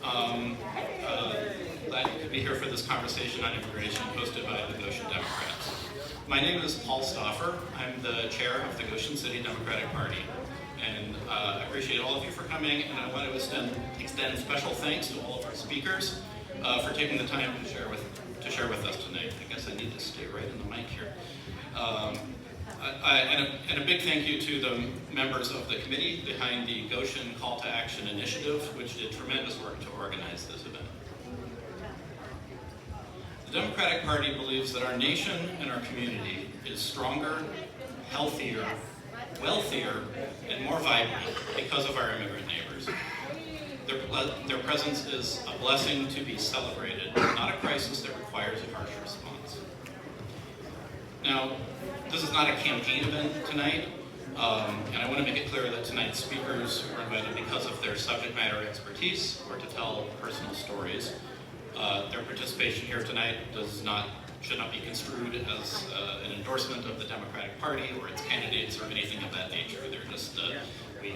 Glad you could be here for this conversation on immigration hosted by the Goshen Democrats. My name is Paul Stauffer. I'm the chair of the Goshen City Democratic Party. And I appreciate all of you for coming, and I want to extend special thanks to all of our speakers for taking the time to share with us tonight. I guess I need to stay right in the mic here. And a big thank you to the members of the committee behind the Goshen Call to Action Initiative, which did tremendous work to organize this event. The Democratic Party believes that our nation and our community is stronger, healthier, wealthier, and more vibrant because of our immigrant neighbors. Their presence is a blessing to be celebrated, not a crisis that requires a harsh response. Now, this is not a campaign event tonight, and I want to make it clear that tonight's speakers were invited because of their subject matter expertise or to tell personal stories. Their participation here tonight should not be construed as an endorsement of the Democratic Party or its candidates or anything of that nature. They're just, we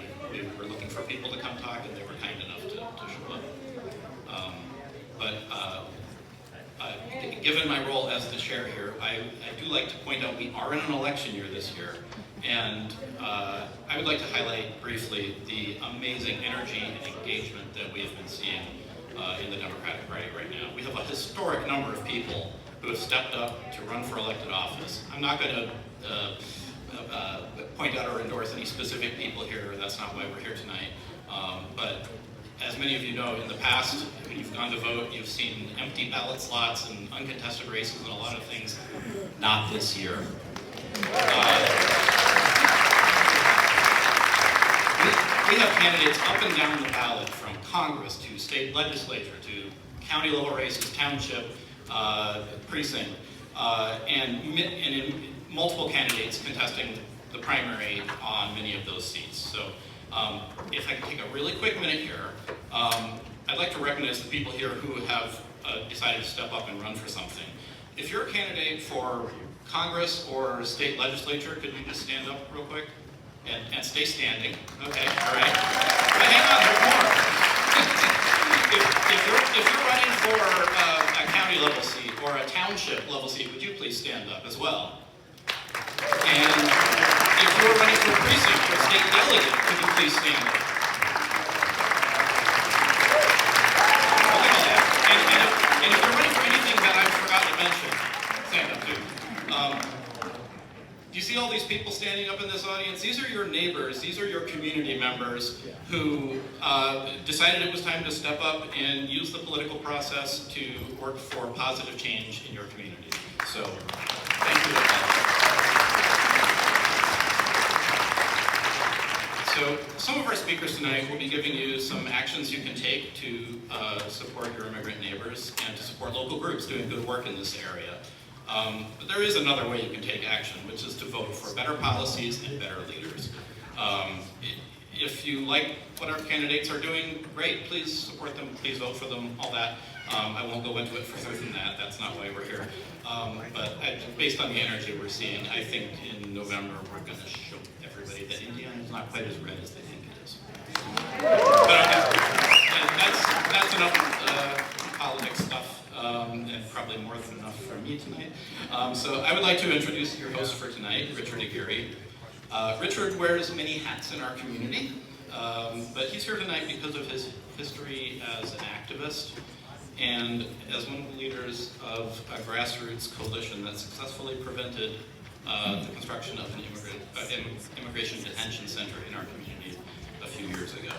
were looking for people to come talk, and they were kind enough to show up. Given my role as the chair here, I do like to point out we are in an election year this year, and I would like to highlight briefly the amazing energy and engagement that we have been seeing in the Democratic Party right now. We have a historic number of people who have stepped up to run for elected office. I'm not going to point out or endorse any specific people here. That's not why we're here tonight. But as many of you know, in the past, when you've gone to vote, you've seen empty ballot slots and uncontested races and a lot of things. Not this year. We have candidates up and down the ballot, from Congress to state legislature to county level races, township, precinct, and multiple candidates contesting the primary on many of those seats. So if I can take a really quick minute here, I'd like to recognize the people here who have decided to step up and run for something. If you're a candidate for Congress or state legislature, could you just stand up real quick? And stay standing. Okay, all right. But hang on, there's more. if you're running for a county level seat or a township level seat, would you please stand up as well? And if you're running for a precinct or state delegate, could you please stand up? And if you're running for anything that I forgot to mention, stand up too. Do you see all these people standing up in this audience? These are your neighbors, these are your community members who decided it was time to step up and use the political process to work for positive change in your community. So, thank you. So, some of our speakers tonight will be giving you some actions you can take to support your immigrant neighbors and to support local groups doing good work in this area. But there is another way you can take action, which is to vote for better policies and better leaders. If you like what our candidates are doing, great, please support them, please vote for them, all that. I won't go into it further than that, that's not why we're here. But based on the energy we're seeing, I think in November we're going to show everybody that Indiana is not quite as red as they think it is. But that's enough politics stuff. And probably more than enough for me tonight. So I would like to introduce your host for tonight, Richard Aguirre. Richard wears many hats in our community, but he's here tonight because of his history as an activist and as one of the leaders of a grassroots coalition that successfully prevented the construction of an immigration detention center in our community a few years ago.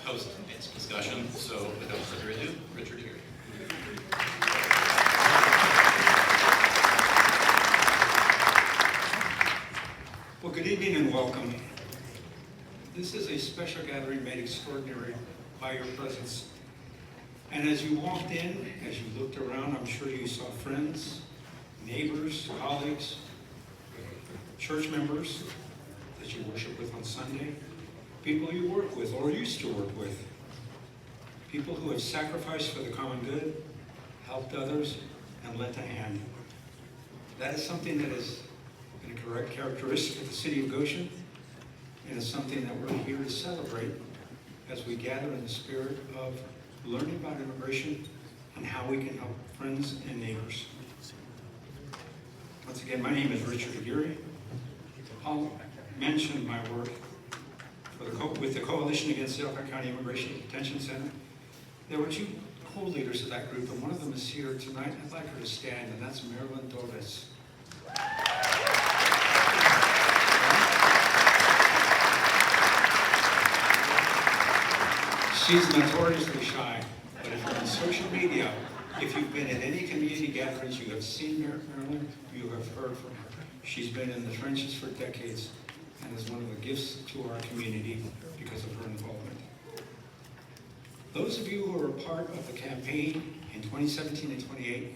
Host tonight's discussion. So without further ado, Richard Aguirre. Well, good evening and welcome. This is a special gathering made extraordinary by your presence. And as you walked in, as you looked around, I'm sure you saw friends, neighbors, colleagues, church members that you worship with on Sunday, people you work with or used to work with, people who have sacrificed for the common good, helped others, and lent a hand. That is something that is and a correct characteristic of the city of Goshen, and it's something that we're here to celebrate as we gather in the spirit of learning about immigration and how we can help friends and neighbors. Once again, my name is Richard Aguirre. I'll mention my work with the Coalition Against the Elkhart County Immigration Detention Center. There were two co-leaders of that group, and one of them is here tonight. I'd like her to stand, and that's Marilyn Torres. She's notoriously shy, but if you're on social media, if you've been at any community gatherings, you have seen Marilyn, you have heard from her. She's been in the trenches for decades and is one of the gifts to our community because of her involvement. Those of you who were a part of the campaign in 2017 and 28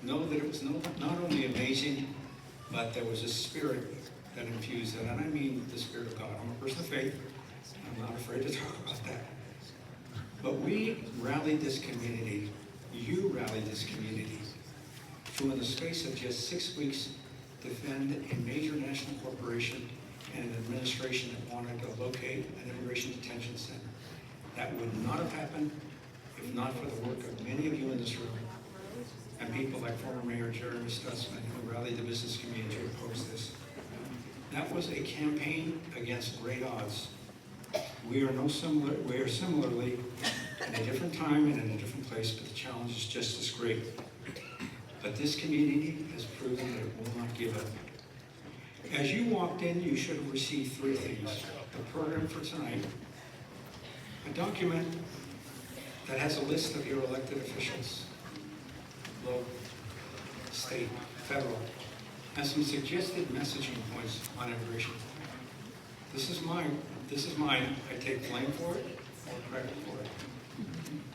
know that it was not only amazing, but there was a spirit that infused it, and I mean the Spirit of God. I'm a person of faith. I'm not afraid to talk about that. But we rallied this community, you rallied this community, to in the space of just 6 weeks defend a major national corporation and an administration that wanted to locate an immigration detention center. That would not have happened if not for the work of many of you in this room and people like former Mayor Jeremy Stutzman, who rallied the business community to oppose this. That was a campaign against great odds. We are similarly in a different time and in a different place, but the challenge is just as great. But this community has proven that it will not give up. As you walked in, you should have received 3 things. The program for tonight, a document that has a list of your elected officials, local, state, federal, and some suggested messaging points on immigration. This is mine. I take blame for it or credit for it.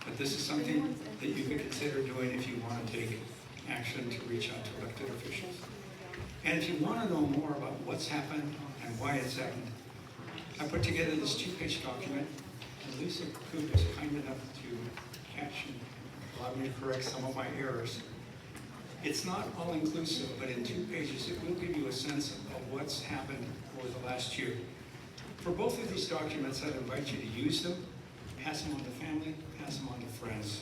But this is something that you can consider doing if you want to take action to reach out to elected officials. And if you want to know more about what's happened and why it's happened, I put together this 2-page document, and Lisa Coop was kind enough to catch and allow me to correct some of my errors. It's not all-inclusive, but in 2 pages, it will give you a sense of what's happened over the last year. For both of these documents, I'd invite you to use them, pass them on to family, pass them on to friends.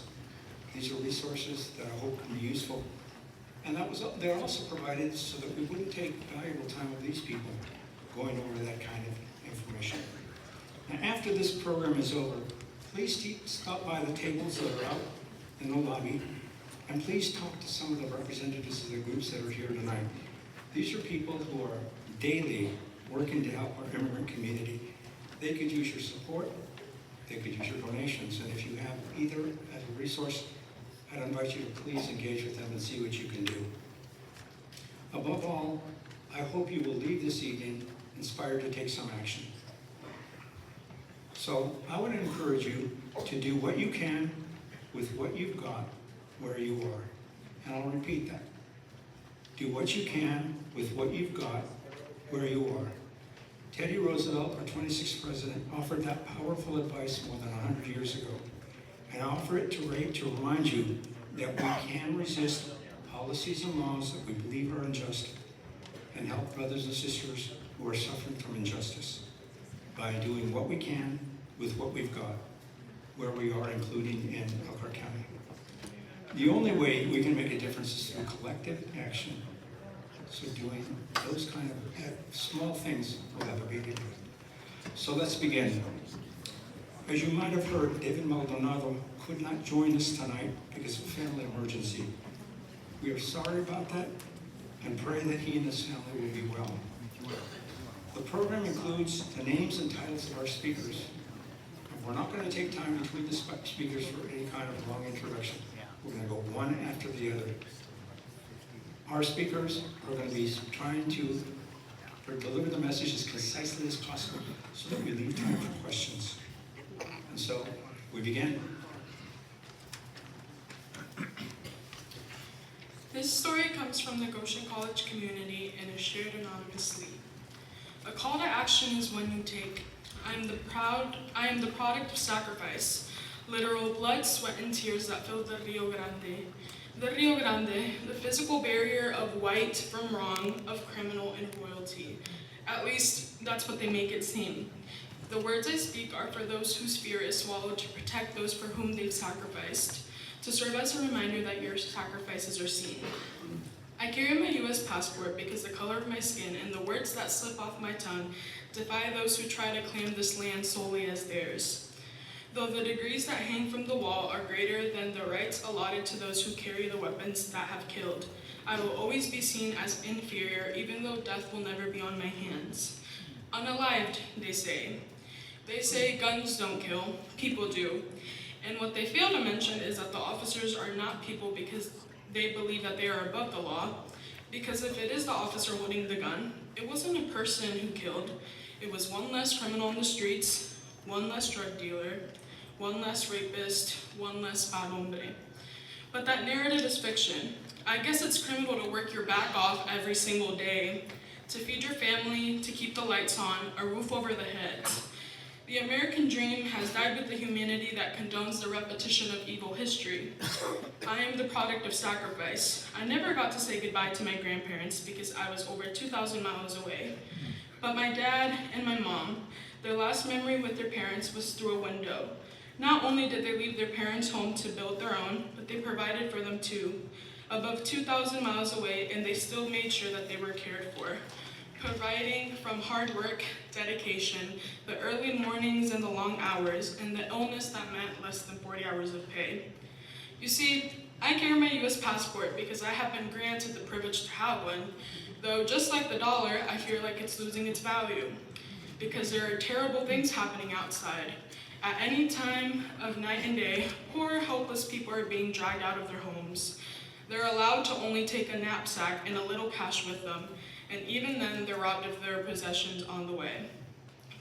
These are resources that I hope can be useful. And they're also provided so that we wouldn't take valuable time with these people going over that kind of information. Now, after this program is over, please stop by the tables that are out in the lobby, and please talk to some of the representatives of the groups that are here tonight. These are people who are daily working to help our immigrant community. They could use your support, they could use your donations, and if you have either as a resource, I'd invite you to please engage with them and see what you can do. Above all, I hope you will leave this evening inspired to take some action. So I want to encourage you to do what you can with what you've got where you are. And I'll repeat that. Do what you can with what you've got where you are. Teddy Roosevelt, our 26th president, offered that powerful advice more than 100 years ago. And I offer it to remind you that we can resist policies and laws that we believe are unjust and help brothers and sisters who are suffering from injustice by doing what we can with what we've got, where we are, including in Elkhart County. The only way we can make a difference is through collective action. So doing those kind of small things will have a big impact. So let's begin. As you might have heard, David Maldonado could not join us tonight because of a family emergency. We are sorry about that and pray that he and his family will be well. The program includes the names and titles of our speakers. We're not going to take time between the speakers for any kind of long introduction. We're going to go one after the other. Our speakers are going to be trying to deliver the message as concisely as possible so that we leave time for questions. And so, we begin. This story comes from the Goshen College community and is shared anonymously. A call to action is one you take. I am the product of sacrifice, literal blood, sweat, and tears that filled the Rio Grande. The Rio Grande, the physical barrier of white from wrong, of criminal and royalty. At least, that's what they make it seem. The words I speak are for those whose fear is swallowed to protect those for whom they've sacrificed, to serve as a reminder that your sacrifices are seen. I carry my U.S. passport because the color of my skin and the words that slip off my tongue defy those who try to claim this land solely as theirs. Though the degrees that hang from the wall are greater than the rights allotted to those who carry the weapons that have killed, I will always be seen as inferior, even though death will never be on my hands. Unalived, they say. They say guns don't kill, people do. And what they fail to mention is that the officers are not people because they believe that they are above the law. Because if it is the officer holding the gun, it wasn't a person who killed. It was one less criminal on the streets, one less drug dealer, one less rapist, one less bad hombre. But that narrative is fiction. I guess it's criminal to work your back off every single day, to feed your family, to keep the lights on, a roof over the heads. The American dream has died with the humanity that condones the repetition of evil history. I am the product of sacrifice. I never got to say goodbye to my grandparents because I was over 2,000 miles away. But my dad and my mom, their last memory with their parents was through a window. Not only did they leave their parents' home to build their own, but they provided for them too. Above 2,000 miles away, and they still made sure that they were cared for. Providing from hard work, dedication, the early mornings and the long hours, and the illness that meant less than 40 hours of pay. You see, I carry my U.S. passport because I have been granted the privilege to have one, though just like the dollar, I feel like it's losing its value, because there are terrible things happening outside. At any time of night and day, poor, helpless people are being dragged out of their homes. They're allowed to only take a knapsack and a little cash with them, and even then, they're robbed of their possessions on the way.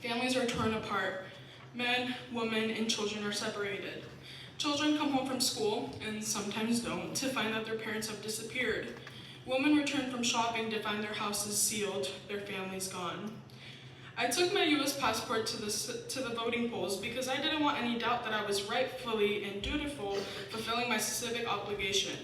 Families are torn apart. Men, women, and children are separated. Children come home from school, and sometimes don't, to find that their parents have disappeared. Women return from shopping to find their houses sealed, their families gone. I took my U.S. passport to the voting polls because I didn't want any doubt that I was rightfully and dutiful fulfilling my civic obligation.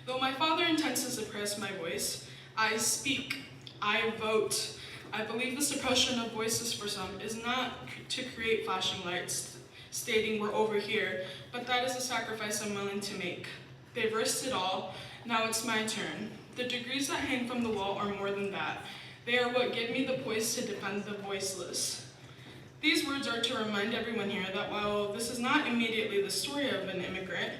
Though my father intends to suppress my voice, I speak. I vote. I believe the suppression of voices for some is not to create flashing lights stating we're over here, but that is a sacrifice I'm willing to make. They've risked it all. Now it's my turn. The degrees that hang from the wall are more than that. They are what give me the poise to defend the voiceless. These words are to remind everyone here that while this is not immediately the story of an immigrant,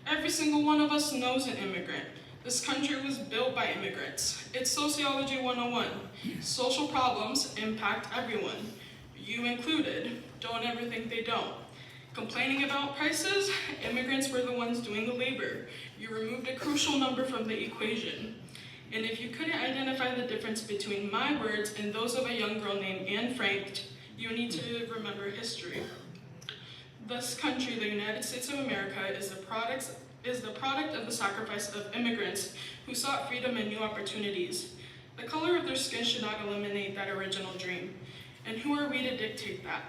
every single one of us knows an immigrant. This country was built by immigrants. It's Sociology 101. Social problems impact everyone, you included. Don't ever think they don't. Complaining about prices, immigrants were the ones doing the labor. You removed a crucial number from the equation. And if you couldn't identify the difference between my words and those of a young girl named Anne Frank, you need to remember history. This country, the United States of America, is the product of the sacrifice of immigrants who sought freedom and new opportunities. The color of their skin should not eliminate that original dream. And who are we to dictate that?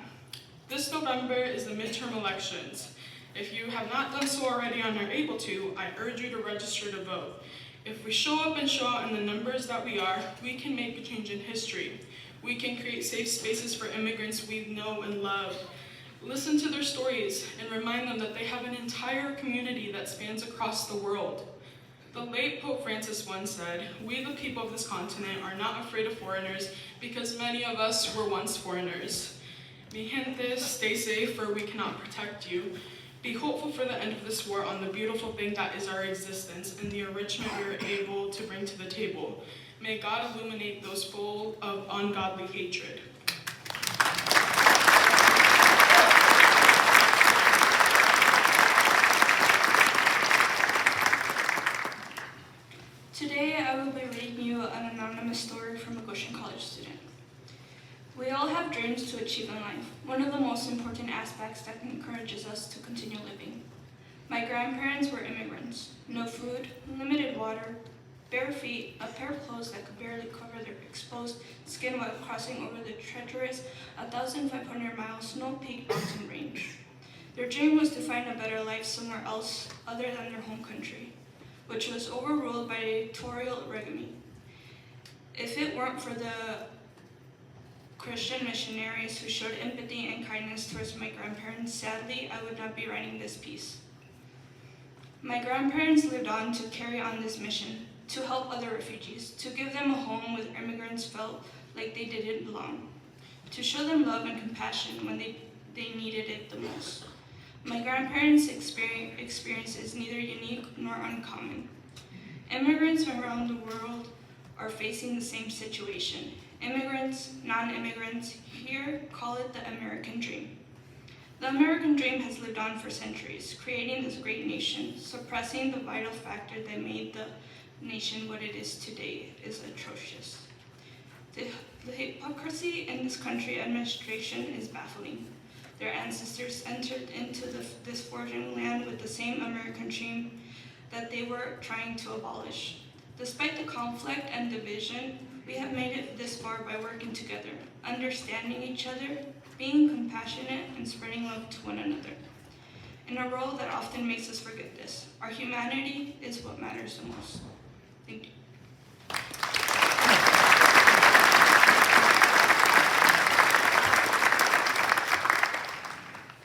This November is the midterm elections. If you have not done so already and are able to, I urge you to register to vote. If we show up and show out in the numbers that we are, we can make a change in history. We can create safe spaces for immigrants we know and love. Listen to their stories and remind them that they have an entire community that spans across the world. The late Pope Francis once said, "We the people of this continent are not afraid of foreigners because many of us were once foreigners." Mi gente, stay safe for we cannot protect you. Be hopeful for the end of this war on the beautiful thing that is our existence and the enrichment we are able to bring to the table. May God illuminate those full of ungodly hatred. Today I will be reading you an anonymous story from a Goshen College student. We all have dreams to achieve in life, one of the most important aspects that encourages us to continue living. My grandparents were immigrants. No food, limited water, bare feet, a pair of clothes that could barely cover their exposed skin while crossing over the treacherous 1,500-mile snow-peaked mountain range. Their dream was to find a better life somewhere else other than their home country. which was overruled by a editorial regime. If it weren't for the Christian missionaries who showed empathy and kindness towards my grandparents, sadly, I would not be writing this piece. My grandparents lived on to carry on this mission, to help other refugees, to give them a home where immigrants felt like they didn't belong, to show them love and compassion when they needed it the most. My grandparents' experience is neither unique nor uncommon. Immigrants from around the world are facing the same situation. Immigrants, non-immigrants, here call it the American dream. The American dream has lived on for centuries, creating this great nation. Suppressing the vital factor that made the nation what it is today is atrocious. The hypocrisy in this country administration is baffling. Their ancestors entered into this foreign land with the same American dream that they were trying to abolish. Despite the conflict and division, we have made it this far by working together, understanding each other, being compassionate, and spreading love to one another. In a world that often makes us forget this, our humanity is what matters the most. Thank you.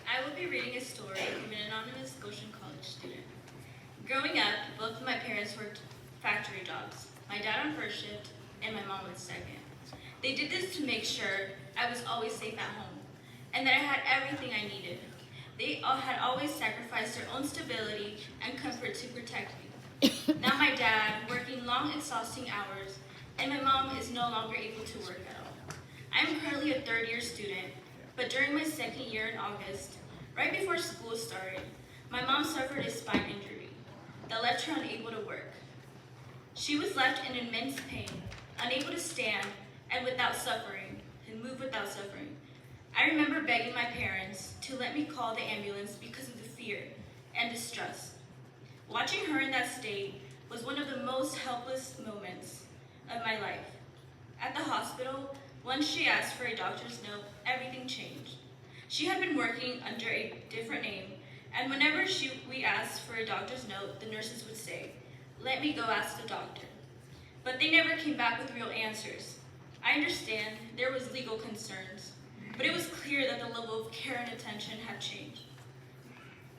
I will be reading a story from an anonymous Goshen College student. Growing up, both of my parents worked factory jobs. My dad on first shift and my mom on second. They did this to make sure I was always safe at home and that I had everything I needed. They all had always sacrificed their own stability and comfort to protect me. Now my dad, working long, exhausting hours, and my mom is no longer able to work at all. I am currently a third-year student, but during my second year in August, right before school started, my mom suffered a spine injury that left her unable to work. She was left in immense pain, unable to stand and move without suffering. I remember begging my parents to let me call the ambulance because of the fear and distrust. Watching her in that state was one of the most helpless moments of my life. At the hospital, once she asked for a doctor's note, everything changed. She had been working under a different name, and whenever we asked for a doctor's note, the nurses would say, "Let me go ask the doctor." But they never came back with real answers. I understand there was legal concerns, but it was clear that the level of care and attention had changed.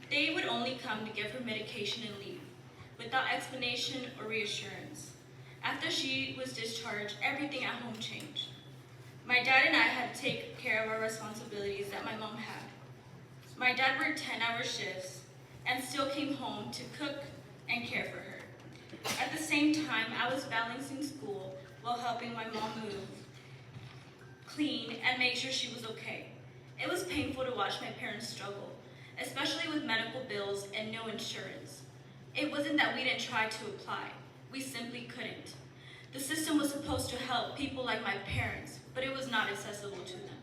They would only come to give her medication and leave, without explanation or reassurance. After she was discharged, everything at home changed. My dad and I had to take care of our responsibilities that my mom had. My dad worked 10-hour shifts and still came home to cook and care for her. At the same time, I was balancing school while helping my mom move, clean, and make sure she was okay. It was painful to watch my parents struggle, especially with medical bills and no insurance. It wasn't that we didn't try to apply, we simply couldn't. The system was supposed to help people like my parents, but it was not accessible to them.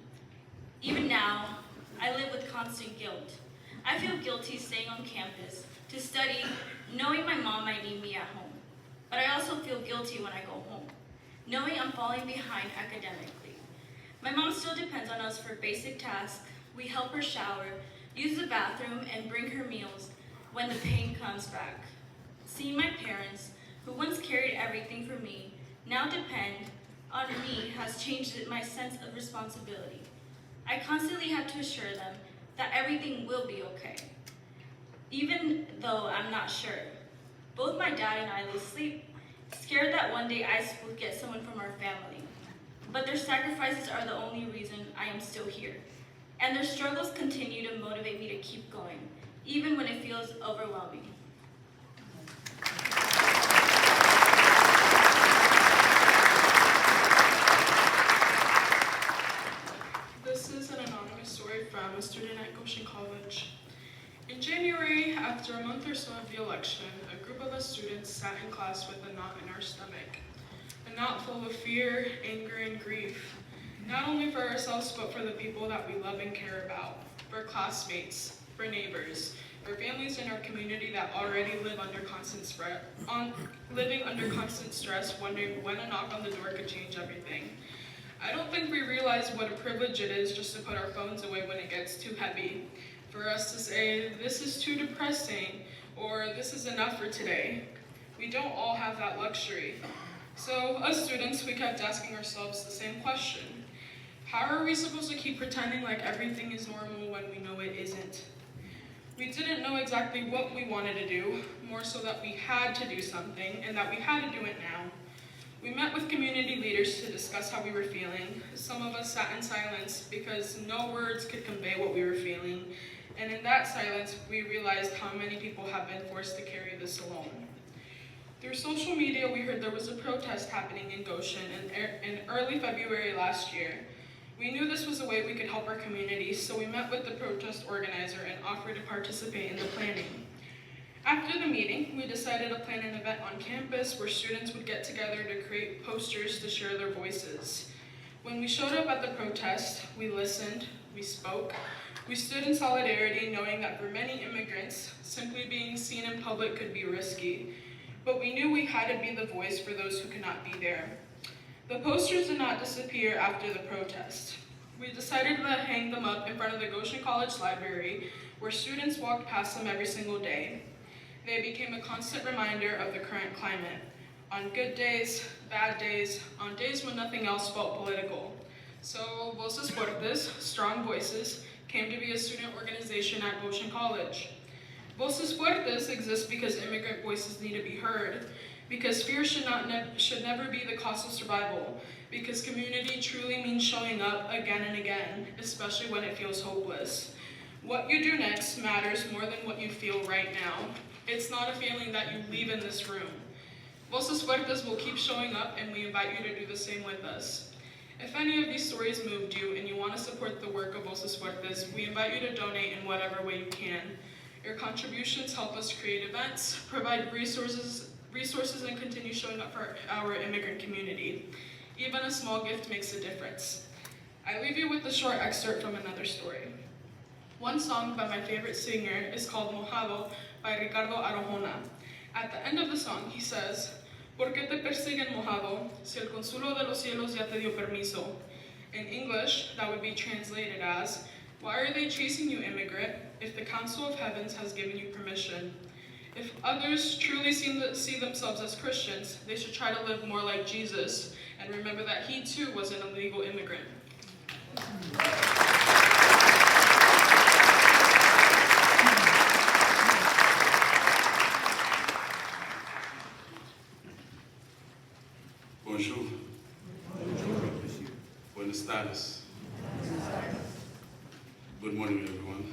Even now, I live with constant guilt. I feel guilty staying on campus to study, knowing my mom might need me at home. But I also feel guilty when I go home, knowing I'm falling behind academically. My mom still depends on us for basic tasks. We help her shower, use the bathroom, and bring her meals when the pain comes back. Seeing my parents, who once carried everything for me, now depend on me has changed my sense of responsibility. I constantly have to assure them that everything will be okay, even though I'm not sure. Both my dad and I lose sleep, scared that one day I will get someone from our family. But their sacrifices are the only reason I am still here. And their struggles continue to motivate me to keep going, even when it feels overwhelming. This is an anonymous story from a student at Goshen College. In January, after a month or so of the election, a group of us students sat in class with a knot in our stomach. A knot full of fear, anger, and grief. Not only for ourselves, but for the people that we love and care about. For classmates, for neighbors, for families in our community that already live under constant stress, wondering when a knock on the door could change everything. I don't think we realize what a privilege it is just to put our phones away when it gets too heavy. For us to say, "This is too depressing," or "This is enough for today." We don't all have that luxury. So, as students, we kept asking ourselves the same question. How are we supposed to keep pretending like everything is normal when we know it isn't? We didn't know exactly what we wanted to do, more so that we had to do something and that we had to do it now. We met with community leaders to discuss how we were feeling. Some of us sat in silence because no words could convey what we were feeling. And in that silence, we realized how many people have been forced to carry this alone. Through social media, we heard there was a protest happening in Goshen in early February last year. We knew this was a way we could help our community, so we met with the protest organizer and offered to participate in the planning. After the meeting, we decided to plan an event on campus where students would get together to create posters to share their voices. When we showed up at the protest, we listened, we spoke, we stood in solidarity knowing that for many immigrants, simply being seen in public could be risky. But we knew we had to be the voice for those who could not be there. The posters did not disappear after the protest. We decided to hang them up in front of the Goshen College Library, where students walked past them every single day. They became a constant reminder of the current climate. On good days, bad days, on days when nothing else felt political. So, Voces Fuertes, Strong Voices, came to be a student organization at Goshen College. Voces Fuertes exists because immigrant voices need to be heard, because fear should never be the cost of survival, because community truly means showing up again and again, especially when it feels hopeless. What you do next matters more than what you feel right now. It's not a feeling that you leave in this room. Voces Fuertes will keep showing up, and we invite you to do the same with us. If any of these stories moved you and you want to support the work of Voces Fuertes, we invite you to donate in whatever way you can. Your contributions help us create events, provide resources, and continue showing up for our immigrant community. Even a small gift makes a difference. I leave you with a short excerpt from another story. One song by my favorite singer is called Mojado by Ricardo Arjona. At the end of the song, he says, ¿Por qué te persiguen mojado, si el consuelo de los cielos ya te dio permiso? In English, that would be translated as, why are they chasing you, immigrant, if the Council of Heavens has given you permission? If others truly see themselves as Christians, they should try to live more like Jesus and remember that he too was an illegal immigrant. Bonjour. Buenos tardes. Good morning, everyone.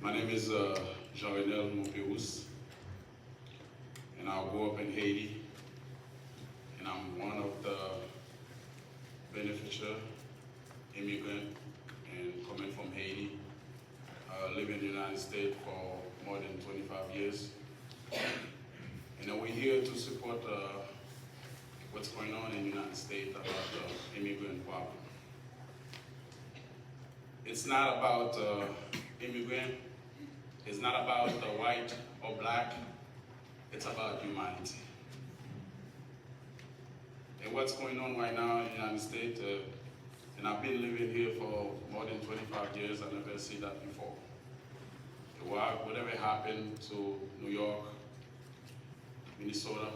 My name is Jean-Renel Montpeus, and I grew up in Haiti, and I'm one of the beneficial immigrant and coming from Haiti, living in the United States for more than 25 years. And we're here to support what's going on in the United States about the immigrant problem. It's not about immigrant, it's not about white or black, it's about humanity. And what's going on right now in the United States, and I've been living here for more than 25 years, I never seen that before. Whatever happened to New York, Minnesota,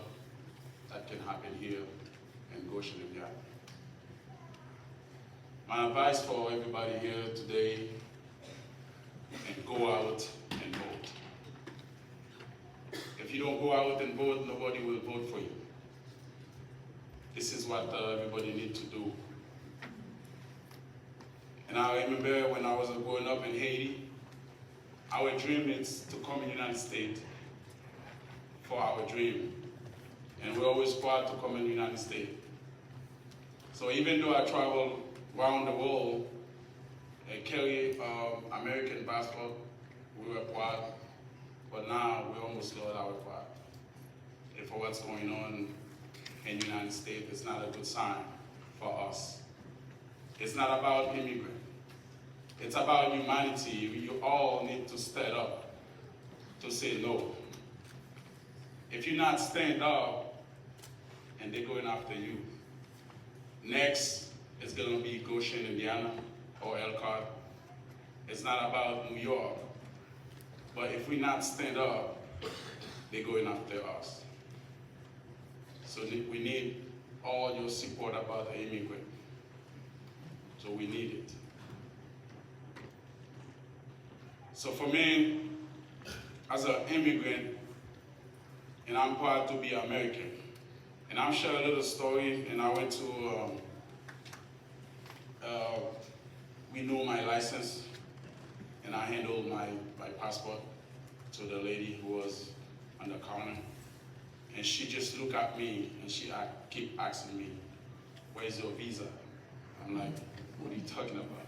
that can happen here in Goshen, Indiana. My advice for everybody here today, and go out and vote. If you don't go out and vote, nobody will vote for you. This is what everybody needs to do. And I remember when I was growing up in Haiti, our dream is to come in the United States for our dream. And we're always proud to come in the United States. So even though I travel around the world and carry American passport, we were proud, but now we almost lost our pride. And for what's going on in the United States, it's not a good sign for us. It's not about immigrants. It's about humanity. You all need to stand up to say no. If you're not stand up, and they're going after you. Next, it's going to be Goshen, Indiana, or Elkhart. It's not about New York. But if we not stand up, they're going after us. So we need all your support about the immigrant. So we need it. So for me, as an immigrant, and I'm proud to be American, and I'll share a little story, and I went to renew my license, and I handled my passport to the lady who was on the counter, and she just looked at me, and she keep asking me, "Where's your visa?" I'm like, "What are you talking about?"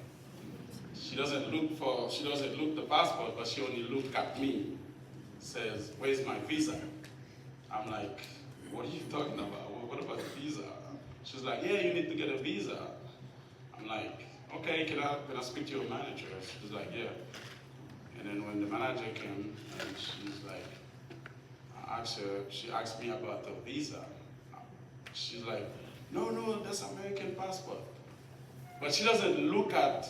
She doesn't look the passport, but she only looked at me, says, "Where's my visa?" I'm like, "What are you talking about? What about the visa?" She's like, "Yeah, you need to get a visa." I'm like, "Okay, can I speak to your manager?" She's like, "Yeah." And then when the manager came, and she's like, she asked me about the visa. She's like, no, that's American passport. But she doesn't look at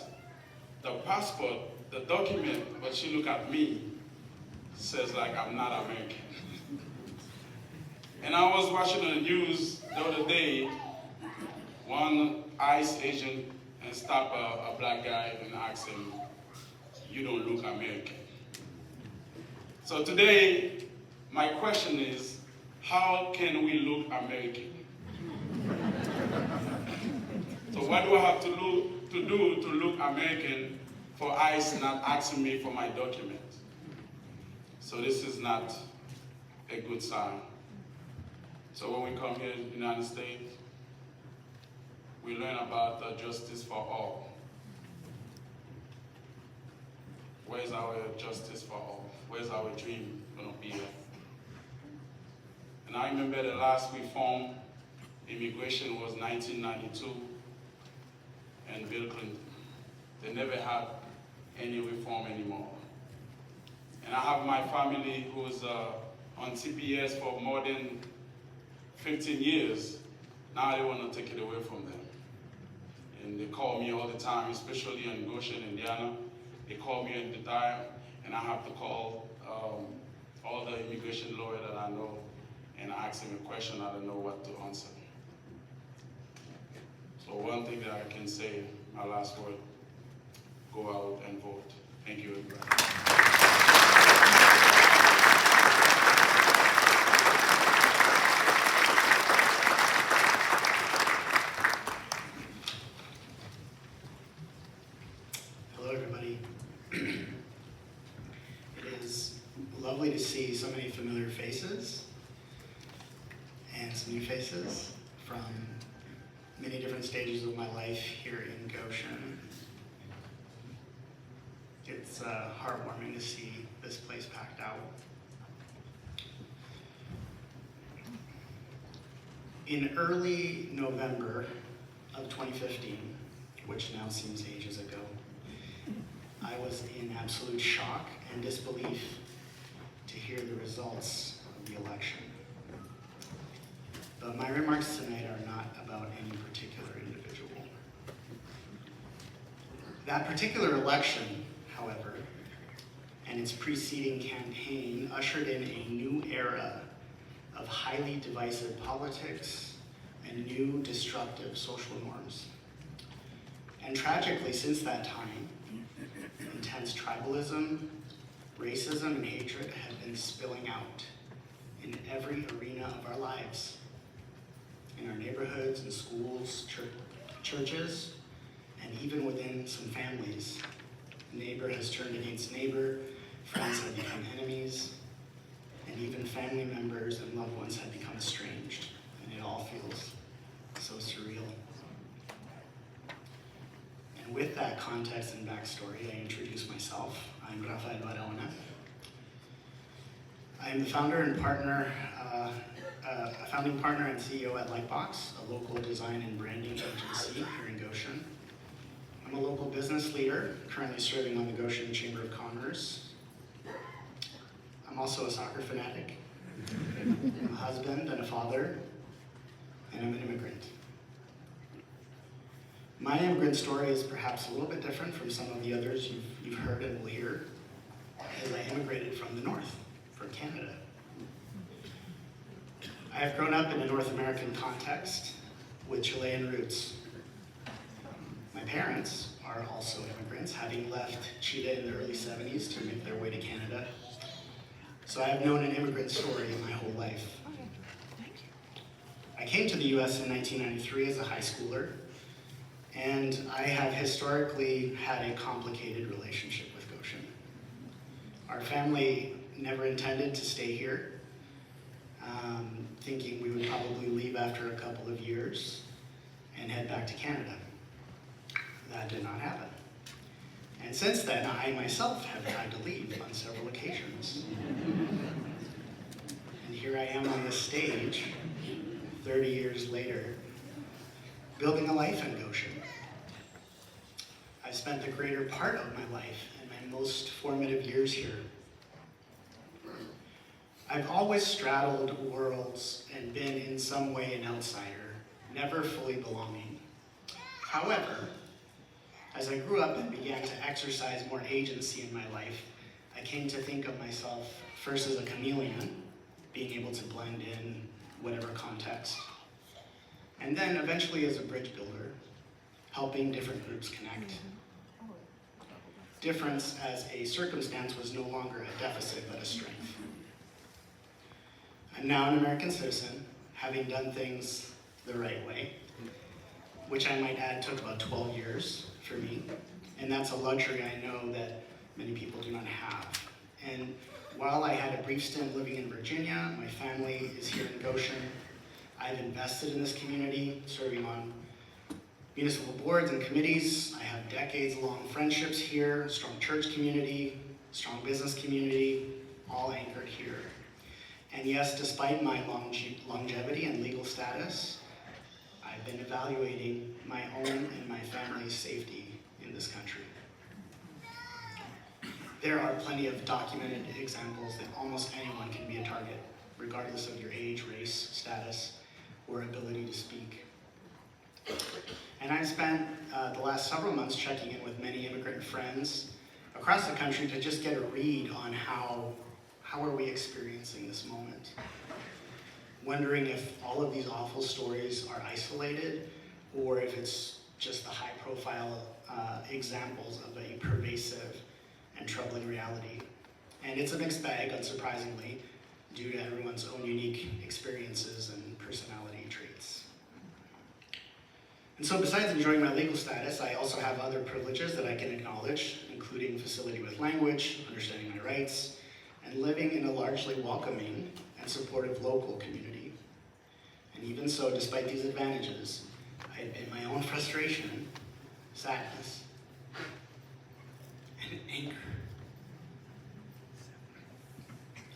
the passport, the document, but she look at me, says like I'm not American. And I was watching the news the other day, one ICE agent and stop a black guy and ask him, "You don't look American." So today, my question is, how can we look American? So what do I have to do to look American for ICE not asking me for my document? So this is not a good sign. So when we come here in the United States, we learn about justice for all. Where's our justice for all? Where's our dream going to be at? And I remember the last reform, immigration was 1992, and Bill Clinton. They never had any reform anymore. And I have my family who's on TPS for more than 15 years. Now they want to take it away from them. And they call me all the time, especially in Goshen, Indiana. They call me at the time, and I have to call all the immigration lawyers that I know and ask them a question I don't know what to answer. So one thing that I can say, my last word, go out and vote. Thank you, everybody. Hello, everybody. It is lovely to see so many familiar faces and some new faces from many different stages of my life here in Goshen. It's heartwarming to see this place packed out. In early November of 2015, which now seems ages ago, I was in absolute shock and disbelief to hear the results of the election. But my remarks tonight are not about any particular individual. That particular election, however, and its preceding campaign ushered in a new era of highly divisive politics and new destructive social norms. And tragically, since that time, intense tribalism, racism, and hatred have been spilling out in every arena of our lives. In our neighborhoods and schools, churches, and even within some families. Neighbor has turned against neighbor, friends have become enemies, and even family members and loved ones have become estranged, and it all feels so surreal. And with that context and backstory, I introduce myself. I'm Rafael Barahona. I am the founder and partner, a founding partner and CEO at Lightbox, a local design and branding agency here in Goshen. I'm a local business leader, currently serving on the Goshen Chamber of Commerce. I'm also a soccer fanatic. I'm a husband and a father, and I'm an immigrant. My immigrant story is perhaps a little bit different from some of the others you've heard and will hear, as I immigrated from the north, from Canada. I have grown up in a North American context with Chilean roots. My parents are also immigrants, having left Chile in the early 70s to make their way to Canada. So I have known an immigrant story my whole life. I came to the US in 1993 as a high schooler, and I have historically had a complicated relationship with Goshen. Our family never intended to stay here, thinking we would probably leave after a couple of years and head back to Canada. That did not happen. And since then, I myself have had to leave on several occasions. And here I am on this stage, 30 years later, building a life in Goshen. I've spent the greater part of my life and my most formative years here. I've always straddled worlds and been in some way an outsider, never fully belonging. However, as I grew up and began to exercise more agency in my life, I came to think of myself first as a chameleon, being able to blend in whatever context, and then eventually as a bridge builder, helping different groups connect. Difference as a circumstance was no longer a deficit, but a strength. I'm now an American citizen, having done things the right way, which I might add took about 12 years for me, and that's a luxury I know that many people do not have. And while I had a brief stint living in Virginia, my family is here in Goshen. I've invested in this community, serving on municipal boards and committees. I have decades-long friendships here, strong church community, strong business community, all anchored here. And yes, despite my longevity and legal status, I've been evaluating my own and my family's safety in this country. There are plenty of documented examples that almost anyone can be a target, regardless of your age, race, status, or ability to speak. And I've spent the last several months checking in with many immigrant friends across the country to just get a read on how are we experiencing this moment. Wondering if all of these awful stories are isolated or if it's just the high-profile examples of a pervasive and troubling reality. And it's a mixed bag, unsurprisingly, due to everyone's own unique experiences and personality traits. And so besides enjoying my legal status, I also have other privileges that I can acknowledge, including facility with language, understanding my rights, and living in a largely welcoming and supportive local community. And even so, despite these advantages, I admit my own frustration, sadness, and anger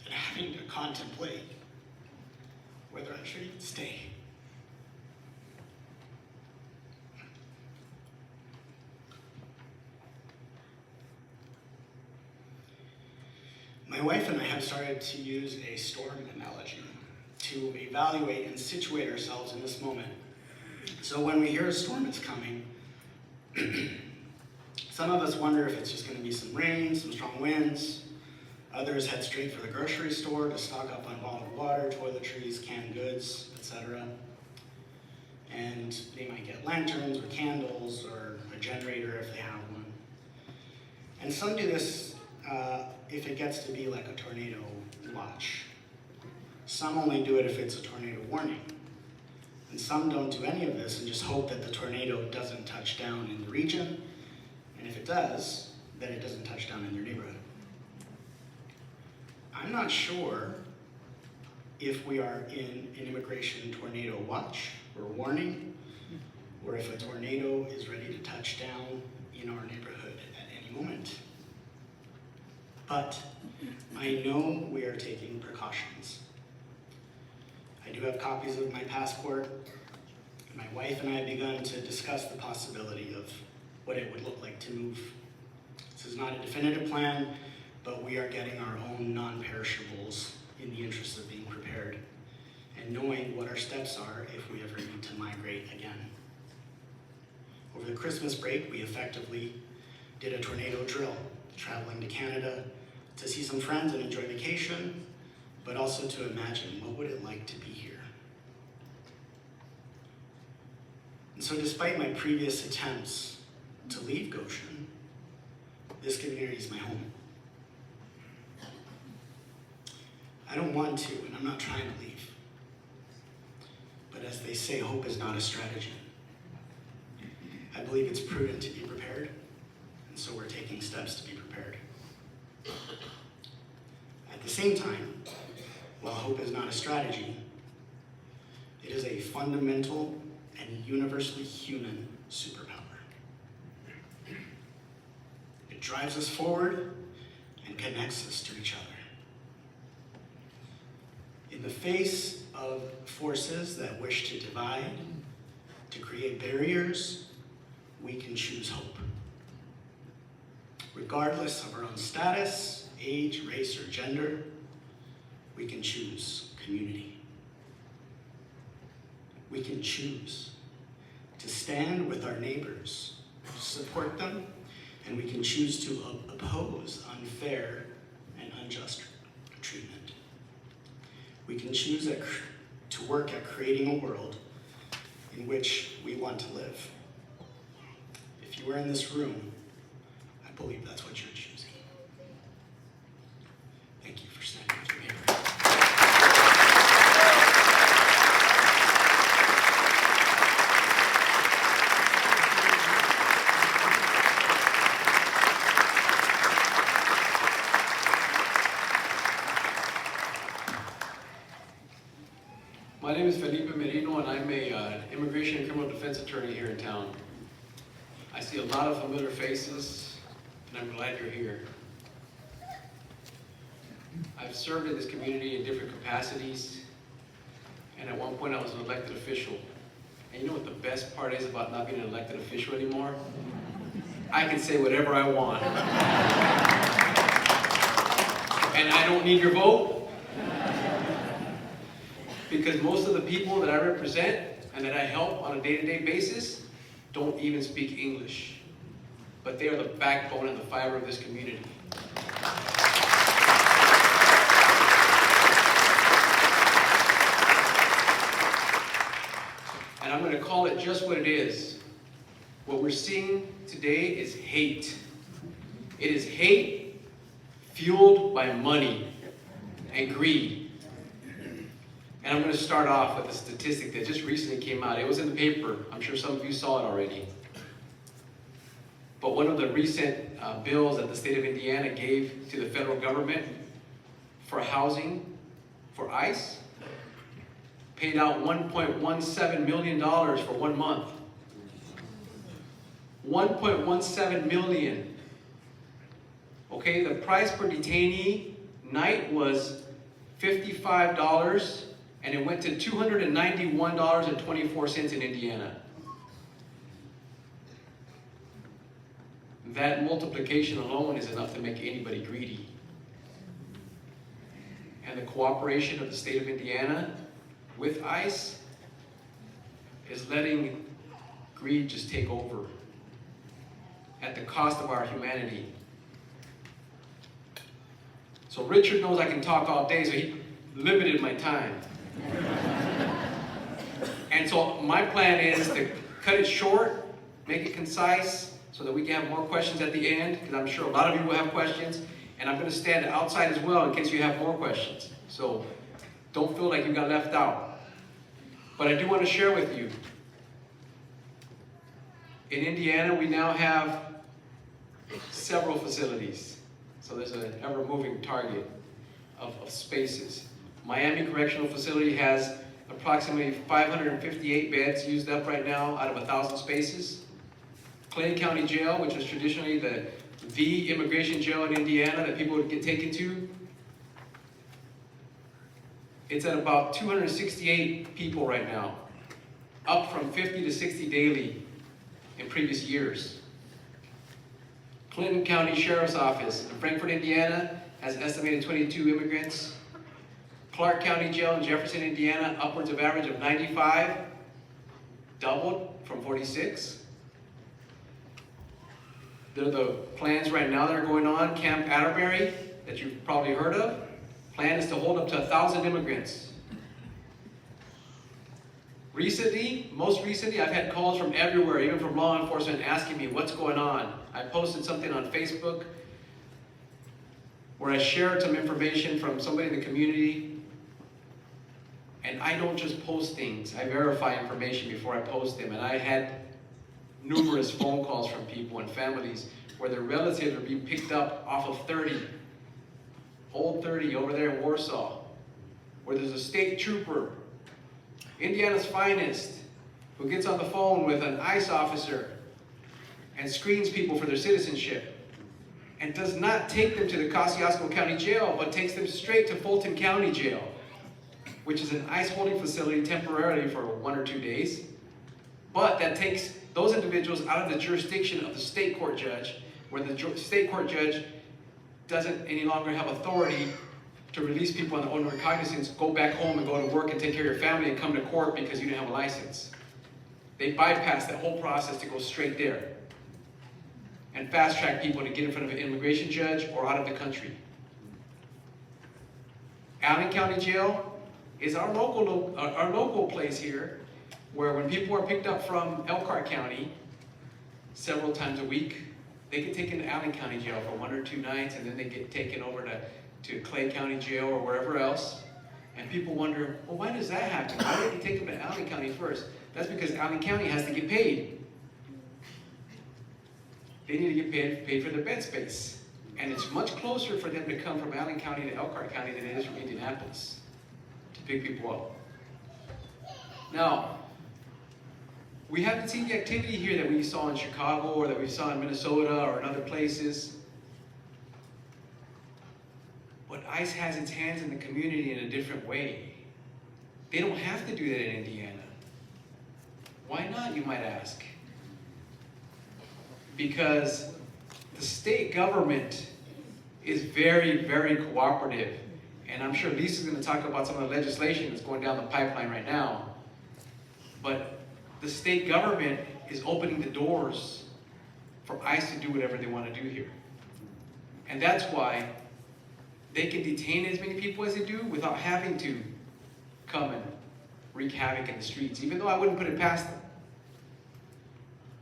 at having to contemplate whether I should even stay. My wife and I have started to use a storm analogy to evaluate and situate ourselves in this moment. So when we hear a storm is coming, some of us wonder if it's just going to be some rain, some strong winds. Others head straight for the grocery store to stock up on bottled water, toiletries, canned goods, etc. And they might get lanterns or candles or a generator if they have one. And some do this if it gets to be like a tornado watch. Some only do it if it's a tornado warning. And some don't do any of this and just hope that the tornado doesn't touch down in the region, and if it does, that it doesn't touch down in their neighborhood. I'm not sure if we are in an immigration tornado watch or warning, or if a tornado is ready to touch down in our neighborhood at any moment. But I know we are taking precautions. I do have copies of my passport. My wife and I have begun to discuss the possibility of what it would look like to move. This is not a definitive plan, but we are getting our own non-perishables in the interest of being prepared and knowing what our steps are if we ever need to migrate again. Over the Christmas break, we effectively did a tornado drill, traveling to Canada to see some friends and enjoy vacation, but also to imagine what would it like to be here. so despite my previous attempts to leave Goshen, this community is my home. I don't want to, and I'm not trying to leave. But as they say, hope is not a strategy. I believe it's prudent to be prepared, and so we're taking steps to be prepared. At the same time, while hope is not a strategy, it is a fundamental and universally human superpower. It drives us forward and connects us to each other. In the face of forces that wish to divide, to create barriers, we can choose hope. Regardless of our own status, age, race, or gender, we can choose community. We can choose to stand with our neighbors, to support them, and we can choose to oppose unfair and unjust treatment. We can choose to work at creating a world in which we want to live. If you were in this room, I believe that's what you're choosing. Thank you for standing with your neighbor. My name is Felipe Merino, and I'm an immigration and criminal defense attorney here in town. I see a lot of familiar faces, and I'm glad you're here. I've served in this community in different capacities, and at one point I was an elected official. And you know what the best part is about not being an elected official anymore? I can say whatever I want. And I don't need your vote. Because most of the people that I represent and that I help on a day-to-day basis don't even speak English. But they are the backbone and the fiber of this community. And I'm going to call it just what it is. What we're seeing today is hate. It is hate fueled by money and greed. And I'm going to start off with a statistic that just recently came out. It was in the paper. I'm sure some of you saw it already. But one of the recent bills that the state of Indiana gave to the federal government for housing for ICE paid out $1.17 million for 1 month. $1.17 million. Okay, the price per detainee night was $55. And it went to $291.24 in Indiana. That multiplication alone is enough to make anybody greedy. And the cooperation of the state of Indiana with ICE is letting greed just take over at the cost of our humanity. So Richard knows I can talk all day, so he limited my time. And so my plan is to cut it short, make it concise, so that we can have more questions at the end, because I'm sure a lot of you will have questions, and I'm going to stand outside as well in case you have more questions. So don't feel like you got left out. But I do want to share with you, in Indiana we now have several facilities. So there's an ever-moving target of spaces. Miami Correctional Facility has approximately 558 beds used up right now out of 1,000 spaces. Clayton County Jail, which was traditionally the immigration jail in Indiana that people would get taken to, it's at about 268 people right now, up from 50 to 60 daily in previous years. Clinton County Sheriff's Office in Frankfort, Indiana has estimated 22 immigrants. Clark County Jail in Jefferson, Indiana, upwards of average of 95, doubled from 46. There are the plans right now that are going on. Camp Atterbury, that you've probably heard of. Plan is to hold up to 1,000 immigrants. Most recently, I've had calls from everywhere, even from law enforcement, asking me what's going on. I posted something on Facebook where I shared some information from somebody in the community. And I don't just post things, I verify information before I post them. And I had numerous phone calls from people and families where their relatives are being picked up off of 30, Old 30 over there in Warsaw, where there's a state trooper, Indiana's finest, who gets on the phone with an ICE officer and screens people for their citizenship and does not take them to the Kosciuszko County Jail, but takes them straight to Fulton County Jail, which is an ICE holding facility temporarily for 1 or 2 days, but that takes those individuals out of the jurisdiction of the state court judge, where the state court judge doesn't any longer have authority to release people on their own recognizance, go back home and go to work and take care of your family and come to court because you didn't have a license. They bypass that whole process to go straight there and fast track people to get in front of an immigration judge or out of the country. Allen County Jail is our local place here, where when people are picked up from Elkhart County several times a week, they get taken to Allen County Jail for 1 or 2 nights, and then they get taken over to Clay County Jail or wherever else. And people wonder, well, why does that happen? Why did they take them to Allen County first? That's because Allen County has to get paid. They need to get paid for their bed space. And it's much closer for them to come from Allen County to Elkhart County than it is from Indianapolis to pick people up. Now, we haven't seen the activity here that we saw in Chicago or that we saw in Minnesota or in other places. But ICE has its hands in the community in a different way. They don't have to do that in Indiana. Why not, you might ask? Because the state government is very, very cooperative. And I'm sure Lisa's going to talk about some of the legislation that's going down the pipeline right now. But the state government is opening the doors for ICE to do whatever they want to do here. And that's why they can detain as many people as they do without having to come and wreak havoc in the streets, even though I wouldn't put it past them.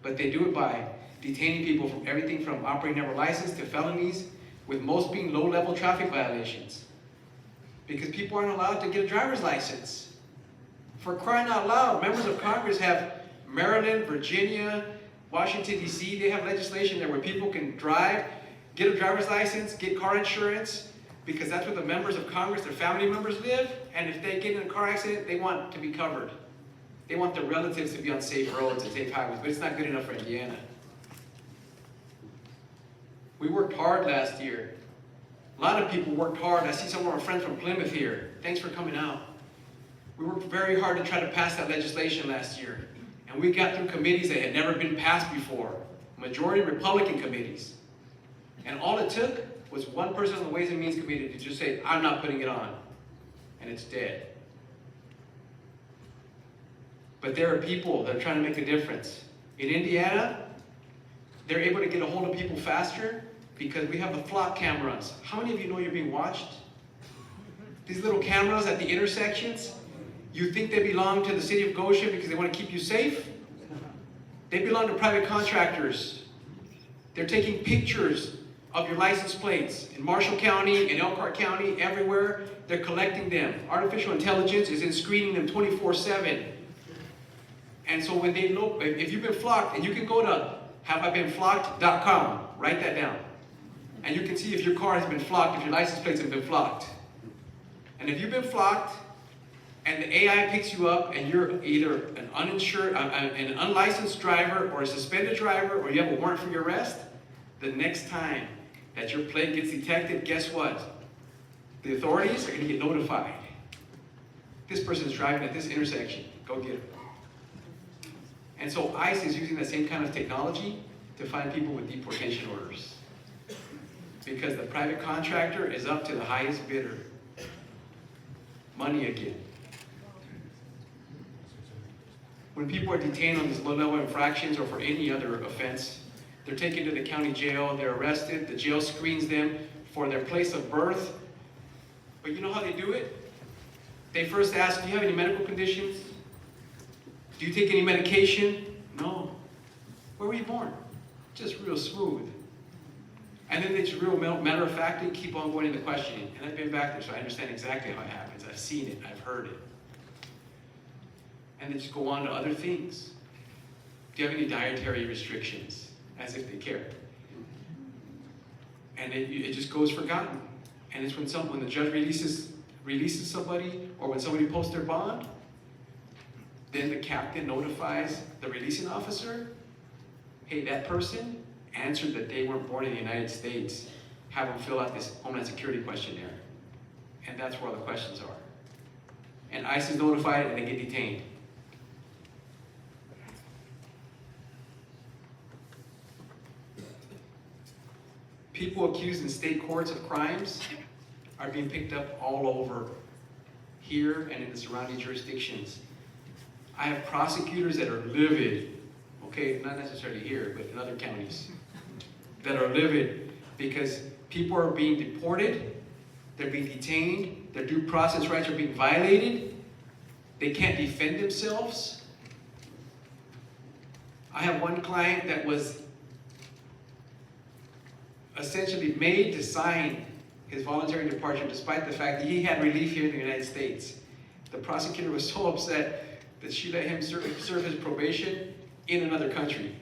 But they do it by detaining people from everything from operating never license to felonies, with most being low-level traffic violations. Because people aren't allowed to get a driver's license. For crying out loud, members of Congress have Maryland, Virginia, Washington, D.C., they have legislation there where people can drive, get a driver's license, get car insurance, because that's where the members of Congress, their family members live, and if they get in a car accident, they want to be covered. They want their relatives to be on safe roads and safe highways, but it's not good enough for Indiana. We worked hard last year. A lot of people worked hard. I see some of our friends from Plymouth here. Thanks for coming out. We worked very hard to try to pass that legislation last year. And we got through committees that had never been passed before. Majority Republican committees. And all it took was one person on the Ways and Means Committee to just say, I'm not putting it on. And it's dead. But there are people that are trying to make a difference. In Indiana, they're able to get a hold of people faster because we have the flock cameras. How many of you know you're being watched? These little cameras at the intersections, you think they belong to the city of Goshen because they want to keep you safe? They belong to private contractors. They're taking pictures of your license plates in Marshall County, in Elkhart County, everywhere. They're collecting them. Artificial intelligence is in screening them 24/7. And so when they look, if you've been flocked, and you can go to haveibeenflocked.com, write that down. And you can see if your car has been flocked, if your license plates have been flocked. And if you've been flocked, and the AI picks you up, and you're either an uninsured, an unlicensed driver, or a suspended driver, or you have a warrant for your arrest, the next time that your plate gets detected, guess what? The authorities are going to get notified. This person is driving at this intersection. Go get him. And so ICE is using that same kind of technology to find people with deportation orders. Because the private contractor is up to the highest bidder. Money again. When people are detained on these low-level infractions or for any other offense, they're taken to the county jail, they're arrested, the jail screens them for their place of birth. But you know how they do it? They first ask, do you have any medical conditions? Do you take any medication? No. Where were you born? Just real smooth. And then they just real matter of factly keep on going into questioning. And I've been back there, so I understand exactly how it happens. I've seen it, I've heard it. And they just go on to other things. Do you have any dietary restrictions? As if they care. And it just goes forgotten. And it's when the judge releases somebody, or when somebody posts their bond, then the captain notifies the releasing officer, hey, that person answered that they weren't born in the United States. Have them fill out this Homeland Security questionnaire. And that's where all the questions are. And ICE is notified and they get detained. People accused in state courts of crimes are being picked up all over here and in the surrounding jurisdictions. I have prosecutors that are livid, okay, not necessarily here, but in other counties, that are livid because people are being deported, they're being detained, their due process rights are being violated, they can't defend themselves. I have one client that was essentially made to sign his voluntary departure despite the fact that he had relief here in the United States. The prosecutor was so upset that she let him serve his probation in another country.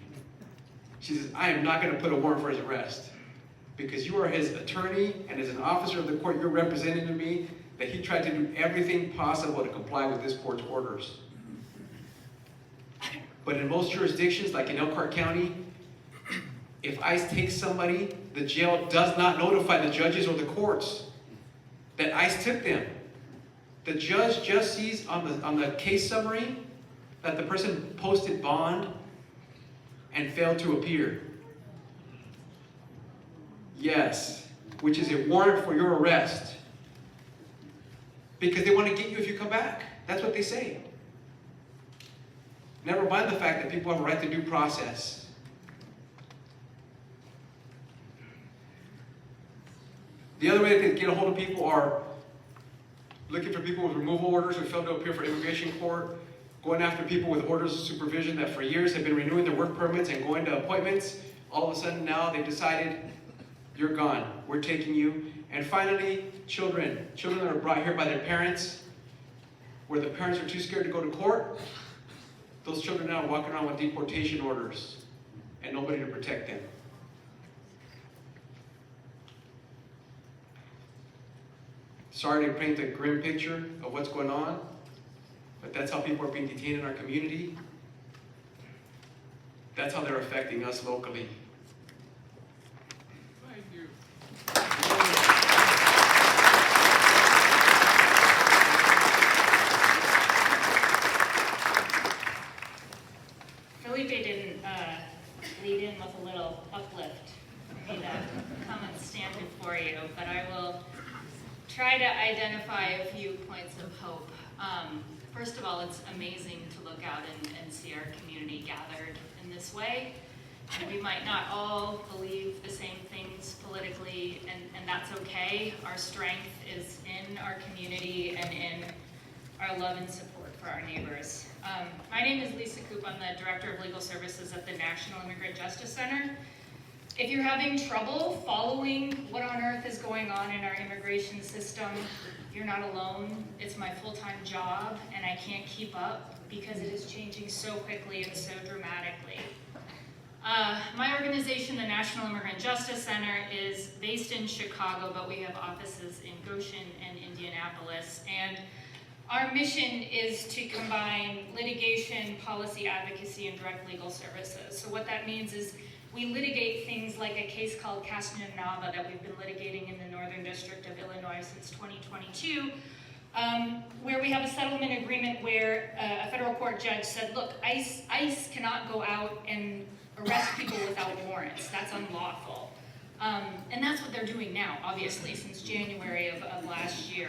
She says, I am not going to put a warrant for his arrest because you are his attorney and as an officer of the court, you're representing to me that he tried to do everything possible to comply with this court's orders. But in most jurisdictions, like in Elkhart County, if ICE takes somebody, the jail does not notify the judges or the courts that ICE took them. The judge just sees on the case summary that the person posted bond and failed to appear. Yes, which is a warrant for your arrest. Because they want to get you if you come back. That's what they say. Never mind the fact that people have a right to due process. The other way they get a hold of people are looking for people with removal orders who failed to appear for immigration court, going after people with orders of supervision that for years have been renewing their work permits and going to appointments. All of a sudden now they've decided, you're gone, we're taking you. And finally, children that are brought here by their parents, where the parents are too scared to go to court. Those children now are walking around with deportation orders and nobody to protect them. Sorry to paint a grim picture of what's going on, but that's how people are being detained in our community. That's how they're affecting us locally. Thank you. Felipe didn't lead in with a little uplift. I need to come and stand before you, but I will try to identify a few points of hope. First of all, it's amazing to look out and see our community gathered in this way. And we might not all believe the same things politically, and that's okay. Our strength is in our community and in our love and support for our neighbors. My name is Lisa Coop. I'm the Director of Legal Services at the National Immigrant Justice Center. If you're having trouble following what on earth is going on in our immigration system, you're not alone. It's my full-time job, and I can't keep up because it is changing so quickly and so dramatically. My organization, the National Immigrant Justice Center, is based in Chicago, but we have offices in Goshen and Indianapolis. And our mission is to combine litigation, policy advocacy, and direct legal services. So what that means is we litigate things like a case called Castan-Nava that we've been litigating in the Northern District of Illinois since 2022, where we have a settlement agreement where a federal court judge said, look, ICE cannot go out and arrest people without warrants. That's unlawful. And that's what they're doing now, obviously, since January of last year.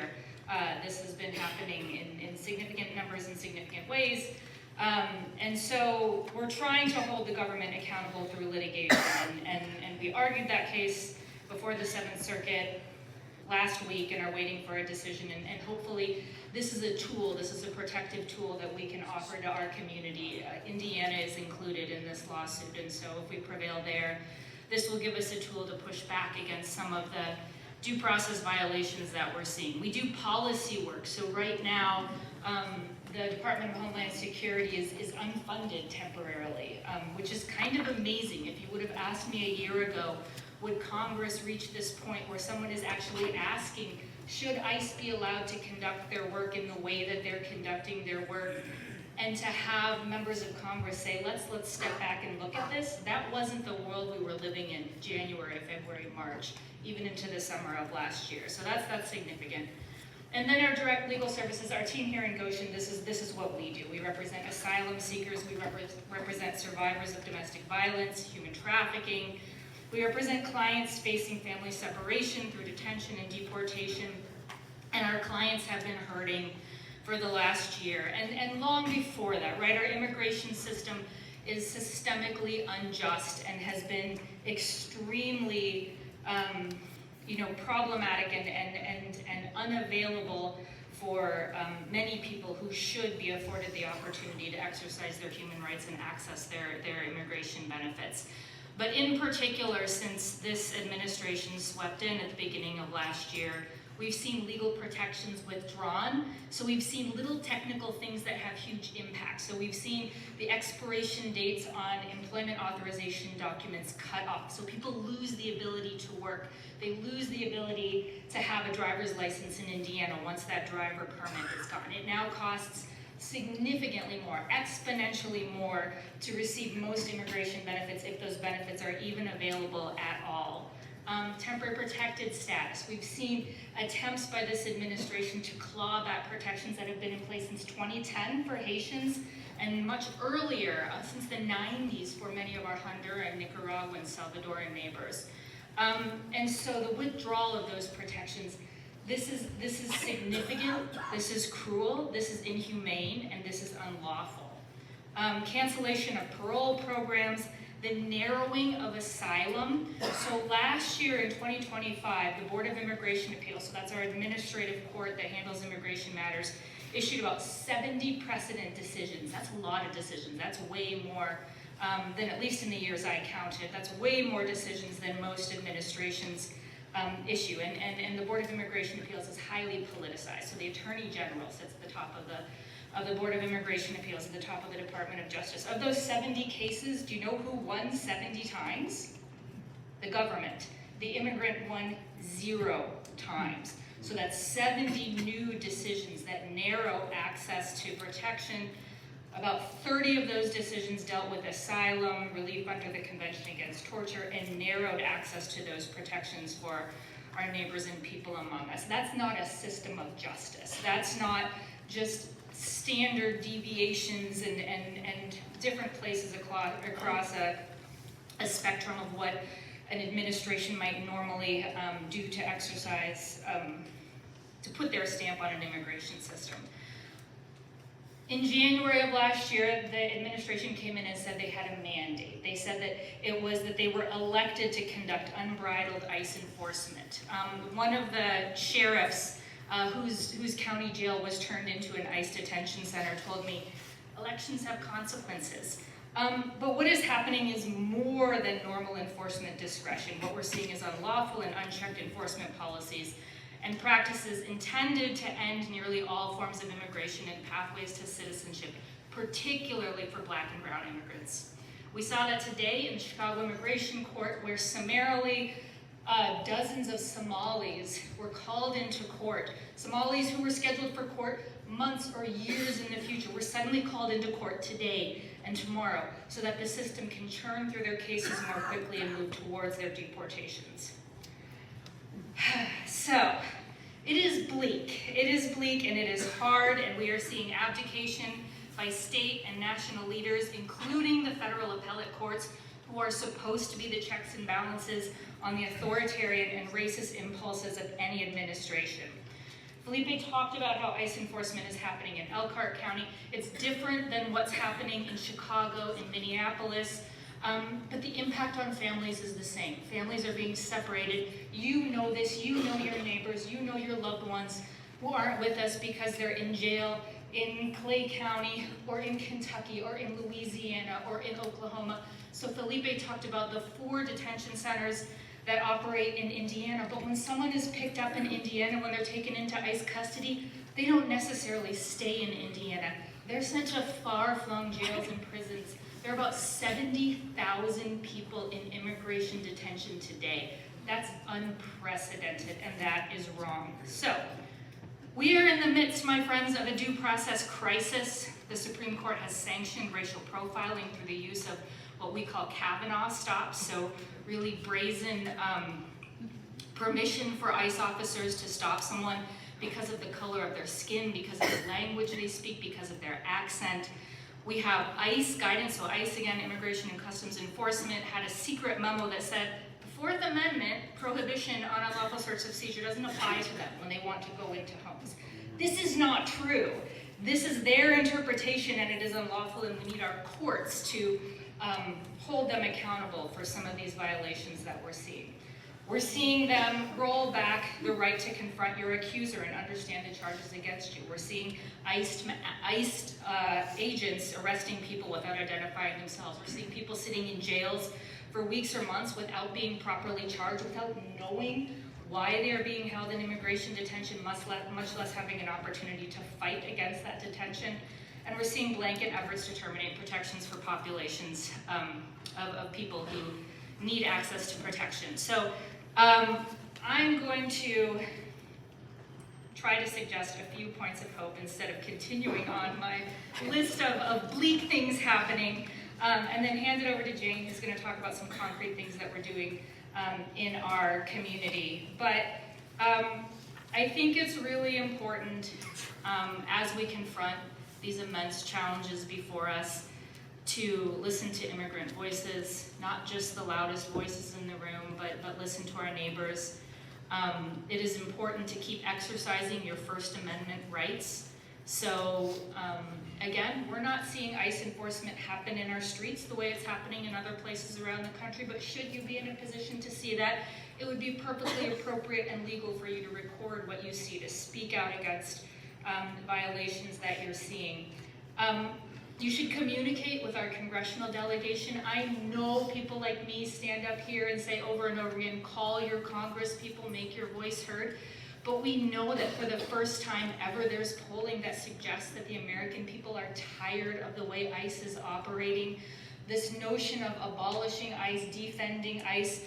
This has been happening in significant numbers in significant ways. And so we're trying to hold the government accountable through litigation. And we argued that case before the Seventh Circuit last week and are waiting for a decision, and hopefully this is a tool, this is a protective tool that we can offer to our community. Indiana is included in this lawsuit, and so if we prevail there, this will give us a tool to push back against some of the due process violations that we're seeing. We do policy work, so right now, the Department of Homeland Security is unfunded temporarily, which is kind of amazing. If you would have asked me a year ago, would Congress reach this point where someone is actually asking, should ICE be allowed to conduct their work in the way that they're conducting their work? And to have members of Congress say, let's step back and look at this, that wasn't the world we were living in January, February, March, even into the summer of last year. So that's significant. And then our direct legal services, our team here in Goshen, this is what we do. We represent asylum seekers, we represent survivors of domestic violence, human trafficking. We represent clients facing family separation through detention and deportation. And our clients have been hurting for the last year, and long before that, right? Our immigration system is systemically unjust and has been extremely problematic and unavailable for many people who should be afforded the opportunity to exercise their human rights and access their immigration benefits. But in particular, since this administration swept in at the beginning of last year, we've seen legal protections withdrawn, so we've seen little technical things that have huge impact. So we've seen the expiration dates on employment authorization documents cut off, so people lose the ability to work. They lose the ability to have a driver's license in Indiana once that driver permit is gone. It now costs significantly more, exponentially more, to receive most immigration benefits if those benefits are even available at all. Temporary protected status. We've seen attempts by this administration to claw back protections that have been in place since 2010 for Haitians, and much earlier, since the 90s, for many of our Honduran, Nicaraguan, Salvadoran neighbors. And so the withdrawal of those protections, this is significant, this is cruel, this is inhumane, and this is unlawful. Cancellation of parole programs, the narrowing of asylum. So last year in 2025, the Board of Immigration Appeals, so that's our administrative court that handles immigration matters, issued about 70 precedent decisions. That's a lot of decisions. That's way more than, at least in the years I counted, that's way more decisions than most administrations issue. And the Board of Immigration Appeals is highly politicized. So the Attorney General sits at the top of the Board of Immigration Appeals, at the top of the Department of Justice. Of those 70 cases, do you know who won 70 times? The government. The immigrant won 0 times. So that's 70 new decisions that narrow access to protection. About 30 of those decisions dealt with asylum, relief under the Convention Against Torture, and narrowed access to those protections for our neighbors and people among us. That's not a system of justice. That's not just standard deviations and different places across a spectrum of what an administration might normally do to exercise, to put their stamp on an immigration system. In January of last year, the administration came in and said they had a mandate. They said that it was that they were elected to conduct unbridled ICE enforcement. One of the sheriffs whose county jail was turned into an ICE detention center told me, elections have consequences. But what is happening is more than normal enforcement discretion. What we're seeing is unlawful and unchecked enforcement policies and practices intended to end nearly all forms of immigration and pathways to citizenship, particularly for Black and brown immigrants. We saw that today in the Chicago Immigration Court, where summarily dozens of Somalis were called into court. Somalis who were scheduled for court months or years in the future were suddenly called into court today and tomorrow so that the system can churn through their cases more quickly and move towards their deportations. So, it is bleak. It is bleak and it is hard, and we are seeing abdication by state and national leaders, including the federal appellate courts, who are supposed to be the checks and balances on the authoritarian and racist impulses of any administration. Felipe talked about how ICE enforcement is happening in Elkhart County. It's different than what's happening in Chicago, in Minneapolis. But the impact on families is the same. Families are being separated. You know this, you know your neighbors, you know your loved ones who aren't with us because they're in jail in Clay County or in Kentucky or in Louisiana or in Oklahoma. So Felipe talked about the 4 detention centers that operate in Indiana, but when someone is picked up in Indiana, when they're taken into ICE custody, they don't necessarily stay in Indiana. They're sent to far-flung jails and prisons. There are about 70,000 people in immigration detention today. That's unprecedented, and that is wrong. So, we are in the midst, my friends, of a due process crisis. The Supreme Court has sanctioned racial profiling through the use of what we call Kavanaugh stops, so really brazen permission for ICE officers to stop someone because of the color of their skin, because of the language they speak, because of their accent. We have ICE guidance, so ICE, again, Immigration and Customs Enforcement, had a secret memo that said the 4th Amendment prohibition on unlawful search of seizure doesn't apply to them when they want to go into homes. This is not true. This is their interpretation, and it is unlawful, and we need our courts to hold them accountable for some of these violations that we're seeing. We're seeing them roll back the right to confront your accuser and understand the charges against you. We're seeing ICE agents arresting people without identifying themselves. We're seeing people sitting in jails for weeks or months without being properly charged, without knowing why they are being held in immigration detention, much less having an opportunity to fight against that detention. And we're seeing blanket efforts to terminate protections for populations of people who need access to protection. So I'm going to try to suggest a few points of hope instead of continuing on my list of bleak things happening, and then hand it over to Jane, who's going to talk about some concrete things that we're doing in our community. But I think it's really important as we confront these immense challenges before us to listen to immigrant voices, not just the loudest voices in the room, but listen to our neighbors. It is important to keep exercising your First Amendment rights. So again, we're not seeing ICE enforcement happen in our streets the way it's happening in other places around the country, but should you be in a position to see that, it would be perfectly appropriate and legal for you to record what you see, to speak out against violations that you're seeing. You should communicate with our congressional delegation. I know people like me stand up here and say over and over again, call your Congress people, make your voice heard. But we know that for the first time ever, there's polling that suggests that the American people are tired of the way ICE is operating. This notion of abolishing ICE, defending ICE,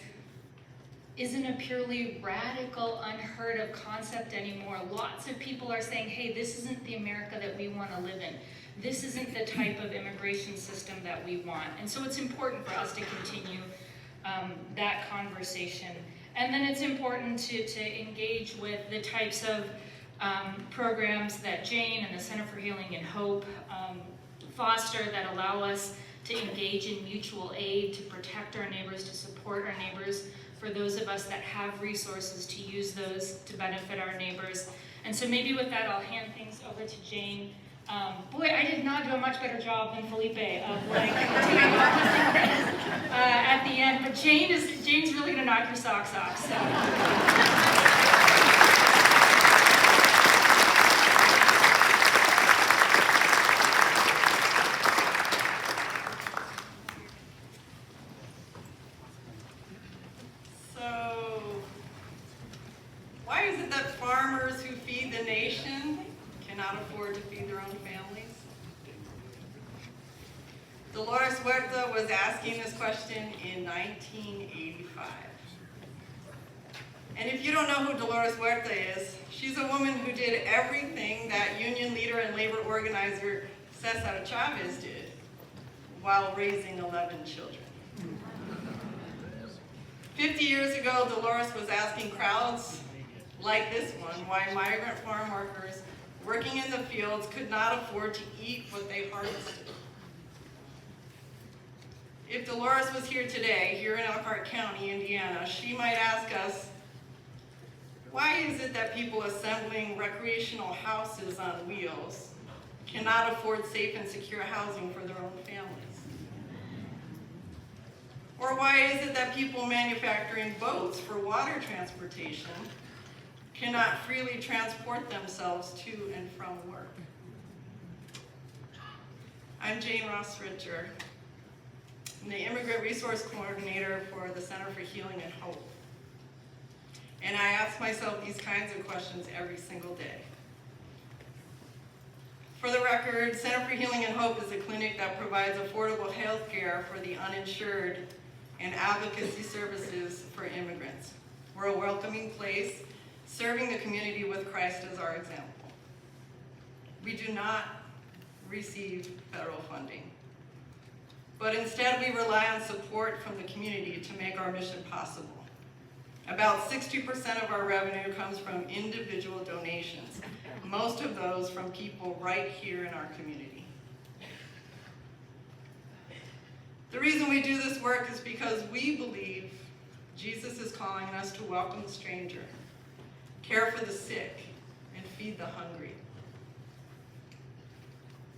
isn't a purely radical, unheard of concept anymore. Lots of people are saying, hey, this isn't the America that we want to live in. This isn't the type of immigration system that we want. And so it's important for us to continue that conversation. And then it's important to engage with the types of programs that Jane and the Center for Healing and Hope foster that allow us to engage in mutual aid, to protect our neighbors, to support our neighbors, for those of us that have resources to use those to benefit our neighbors. And so maybe with that, I'll hand things over to Jane. Boy, I did not do a much better job than Felipe of like doing all the things at the end, but Jane's really gonna knock your socks off. So, why is it that farmers who feed the nation cannot afford to feed their own families? Dolores Huerta was asking this question in 1985. And if you don't know who Dolores Huerta is, she's a woman who did everything that union leader and labor organizer Cesar Chavez did while raising 11 children. 50 years ago, Dolores was asking crowds like this one why migrant farm workers working in the fields could not afford to eat what they harvested. If Dolores was here today, here in Elkhart County, Indiana, she might ask us, why is it that people assembling recreational houses on wheels cannot afford safe and secure housing for their own families? why is it that people manufacturing boats for water transportation cannot freely transport themselves to and from work? I'm Jane Ross Richer. I'm the Immigrant Resource Coordinator for the Center for Healing and Hope. And I ask myself these kinds of questions every single day. For the record, Center for Healing and Hope is a clinic that provides affordable health care for the uninsured and advocacy services for immigrants. We're a welcoming place, serving the community with Christ as our example. We do not receive federal funding, but instead we rely on support from the community to make our mission possible. About 60% of our revenue comes from individual donations, most of those from people right here in our community. The reason we do this work is because we believe Jesus is calling us to welcome the stranger, care for the sick, and feed the hungry.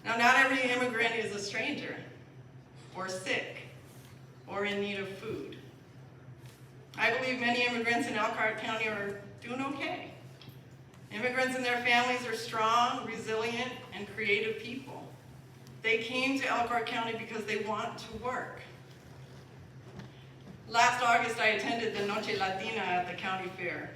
Now, not every immigrant is a stranger, or sick, or in need of food. I believe many immigrants in Elkhart County are doing okay. Immigrants and their families are strong, resilient, and creative people. They came to Elkhart County because they want to work. Last August, I attended the Noche Latina at the county fair.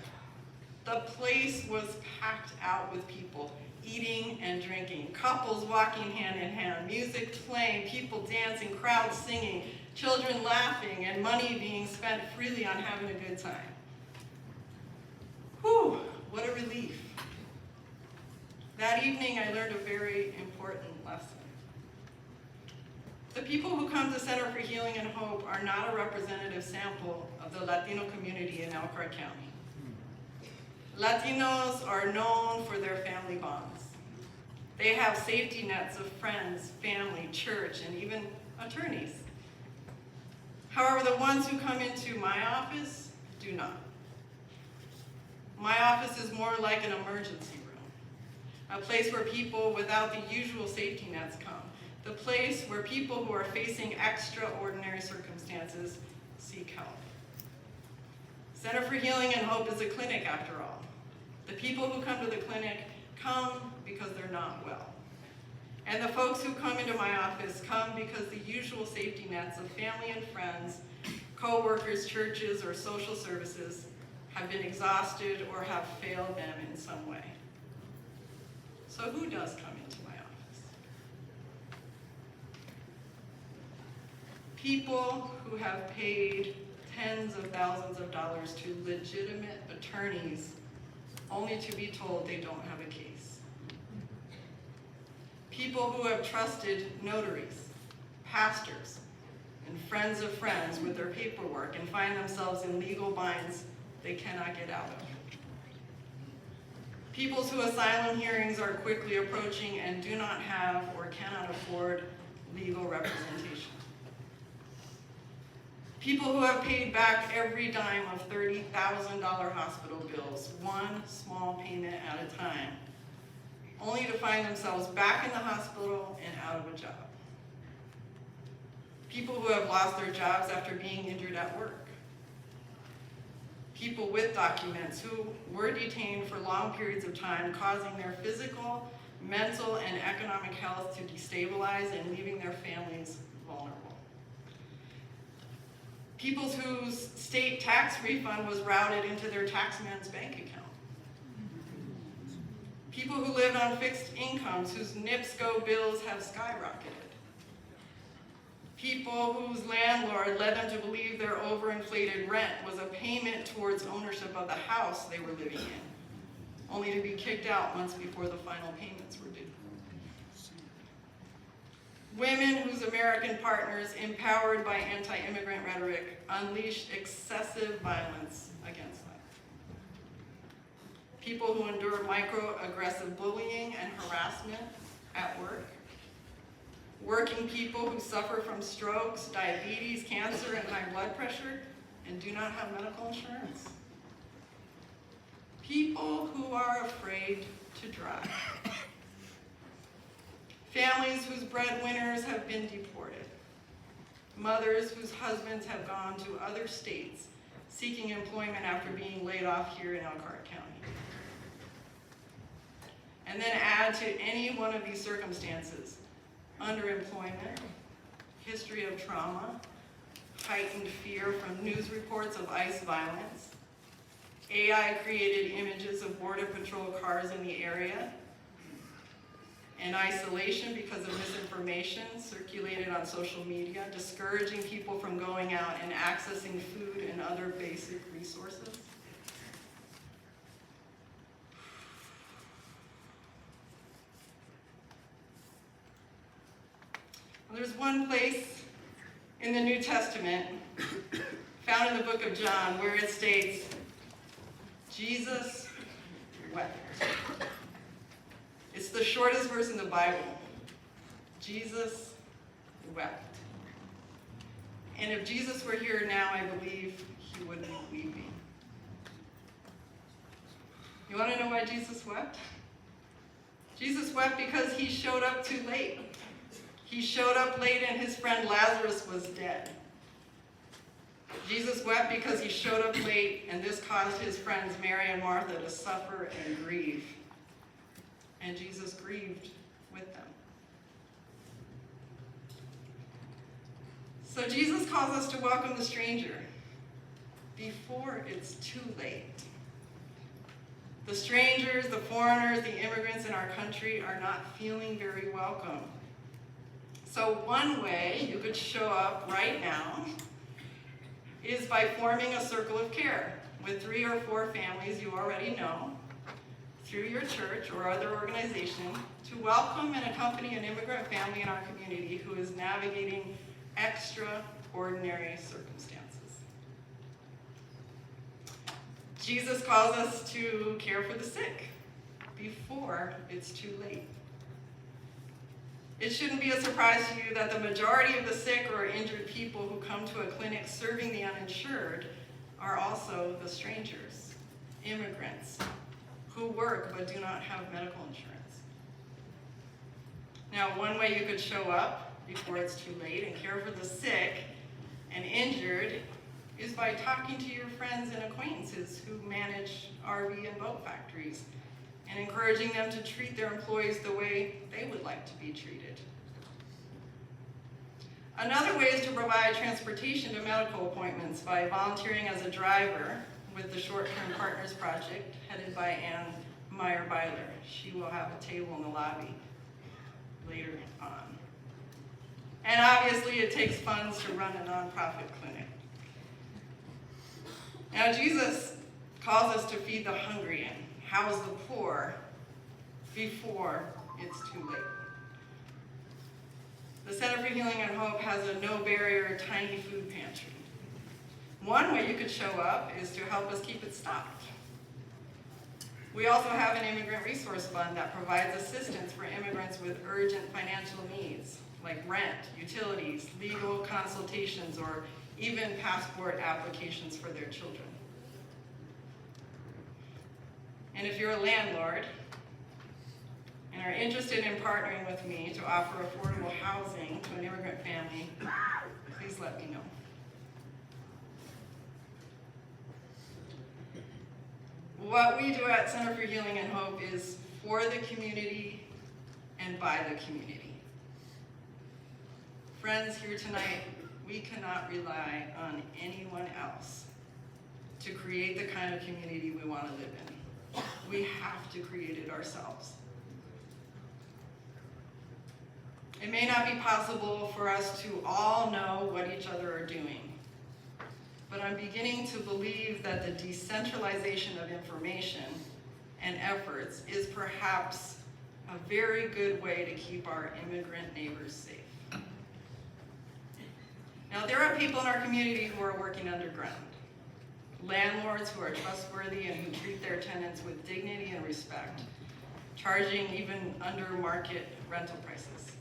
The place was packed out with people eating and drinking, couples walking hand in hand, music playing, people dancing, crowds singing, children laughing, and money being spent freely on having a good time. Whew, what a relief. That evening, I learned a very important lesson. The people who come to Center for Healing and Hope are not a representative sample of the Latino community in Elkhart County. Latinos are known for their family bonds. They have safety nets of friends, family, church, and even attorneys. However, the ones who come into my office do not. My office is more like an emergency room, a place where people without the usual safety nets come, the place where people who are facing extraordinary circumstances seek help. Center for Healing and Hope is a clinic after all. The people who come to the clinic come because they're not well. And the folks who come into my office come because the usual safety nets of family and friends, co-workers, churches, or social services have been exhausted or have failed them in some way. So who does come into my office? People who have paid tens of thousands of dollars to legitimate attorneys only to be told they don't have a case. People who have trusted notaries, pastors, and friends of friends with their paperwork and find themselves in legal binds they cannot get out of. People whose asylum hearings are quickly approaching and do not have or cannot afford legal representation. People who have paid back every dime of $30,000 hospital bills, one small payment at a time, only to find themselves back in the hospital and out of a job. People who have lost their jobs after being injured at work. People with documents who were detained for long periods of time, causing their physical, mental, and economic health to destabilize and leaving their families vulnerable. People whose state tax refund was routed into their taxman's bank account. People who lived on fixed incomes, whose NIPSCO bills have skyrocketed. People whose landlord led them to believe their overinflated rent was a payment towards ownership of the house they were living in, only to be kicked out months before the final payments were due. Women whose American partners, empowered by anti-immigrant rhetoric, unleashed excessive violence against them. People who endure microaggressive bullying and harassment at work. Working people who suffer from strokes, diabetes, cancer, and high blood pressure and do not have medical insurance. People who are afraid to drive. Families whose breadwinners have been deported. mothers whose husbands have gone to other states seeking employment after being laid off here in Elkhart County. And then add to any one of these circumstances: underemployment, history of trauma, heightened fear from news reports of ICE violence, AI-created images of Border Patrol cars in the area, and isolation because of misinformation circulated on social media, discouraging people from going out and accessing food and other basic resources. Well, there's one place in the New Testament, found in the book of John, where it states, Jesus wept. It's the shortest verse in the Bible. Jesus wept. And if Jesus were here now, I believe he would be weeping. You want to know why Jesus wept? Jesus wept because he showed up too late. He showed up late and his friend Lazarus was dead. Jesus wept because he showed up late, and this caused his friends Mary and Martha to suffer and grieve. And Jesus grieved with them. So Jesus calls us to welcome the stranger before it's too late. The strangers, the foreigners, the immigrants in our country are not feeling very welcome. So one way you could show up right now is by forming a circle of care with 3 or 4 families you already know through your church or other organization to welcome and accompany an immigrant family in our community who is navigating extraordinary circumstances. Jesus calls us to care for the sick before it's too late. It shouldn't be a surprise to you that the majority of the sick or injured people who come to a clinic serving the uninsured are also the strangers, immigrants, who work but do not have medical insurance. Now, one way you could show up before it's too late and care for the sick and injured is by talking to your friends and acquaintances who manage RV and boat factories and encouraging them to treat their employees the way they would like to be treated. Another way is to provide transportation to medical appointments by volunteering as a driver with the Short-Term Partners Project headed by Ann Meyer-Byler. She will have a table in the lobby later on. And obviously it takes funds to run a nonprofit clinic. Now Jesus calls us to feed the hungry and house the poor before it's too late. The Center for Healing and Hope has a no-barrier tiny food pantry. One way you could show up is to help us keep it stocked. We also have an immigrant resource fund that provides assistance for immigrants with urgent financial needs, like rent, utilities, legal consultations, or even passport applications for their children. And if you're a landlord and are interested in partnering with me to offer affordable housing to an immigrant family, please let me know. What we do at Center for Healing and Hope is for the community and by the community. Friends, here tonight, we cannot rely on anyone else to create the kind of community we want to live in. We have to create it ourselves. It may not be possible for us to all know what each other are doing, but I'm beginning to believe that the decentralization of information and efforts is perhaps a very good way to keep our immigrant neighbors safe. Now, there are people in our community who are working underground. Landlords who are trustworthy and who treat their tenants with dignity and respect, charging even under market rental prices.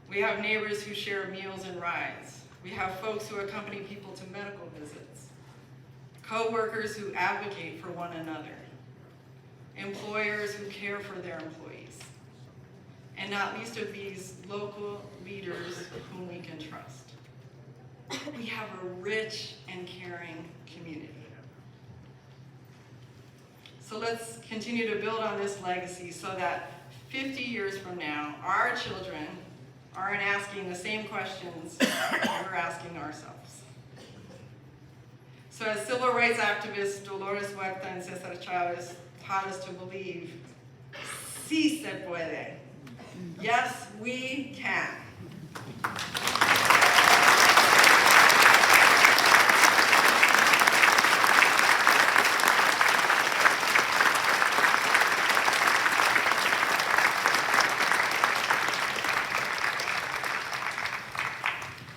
We have neighbors who share meals and rides. We have folks who accompany people to medical visits. Co-workers who advocate for one another. Employers who care for their employees. and not least of these local leaders whom we can trust. We have a rich and caring community. So let's continue to build on this legacy so that 50 years from now, our children aren't asking the same questions we're asking ourselves. So as civil rights activists Dolores Huerta and Cesar Chavez taught us to believe, sí se puede. Yes, we can.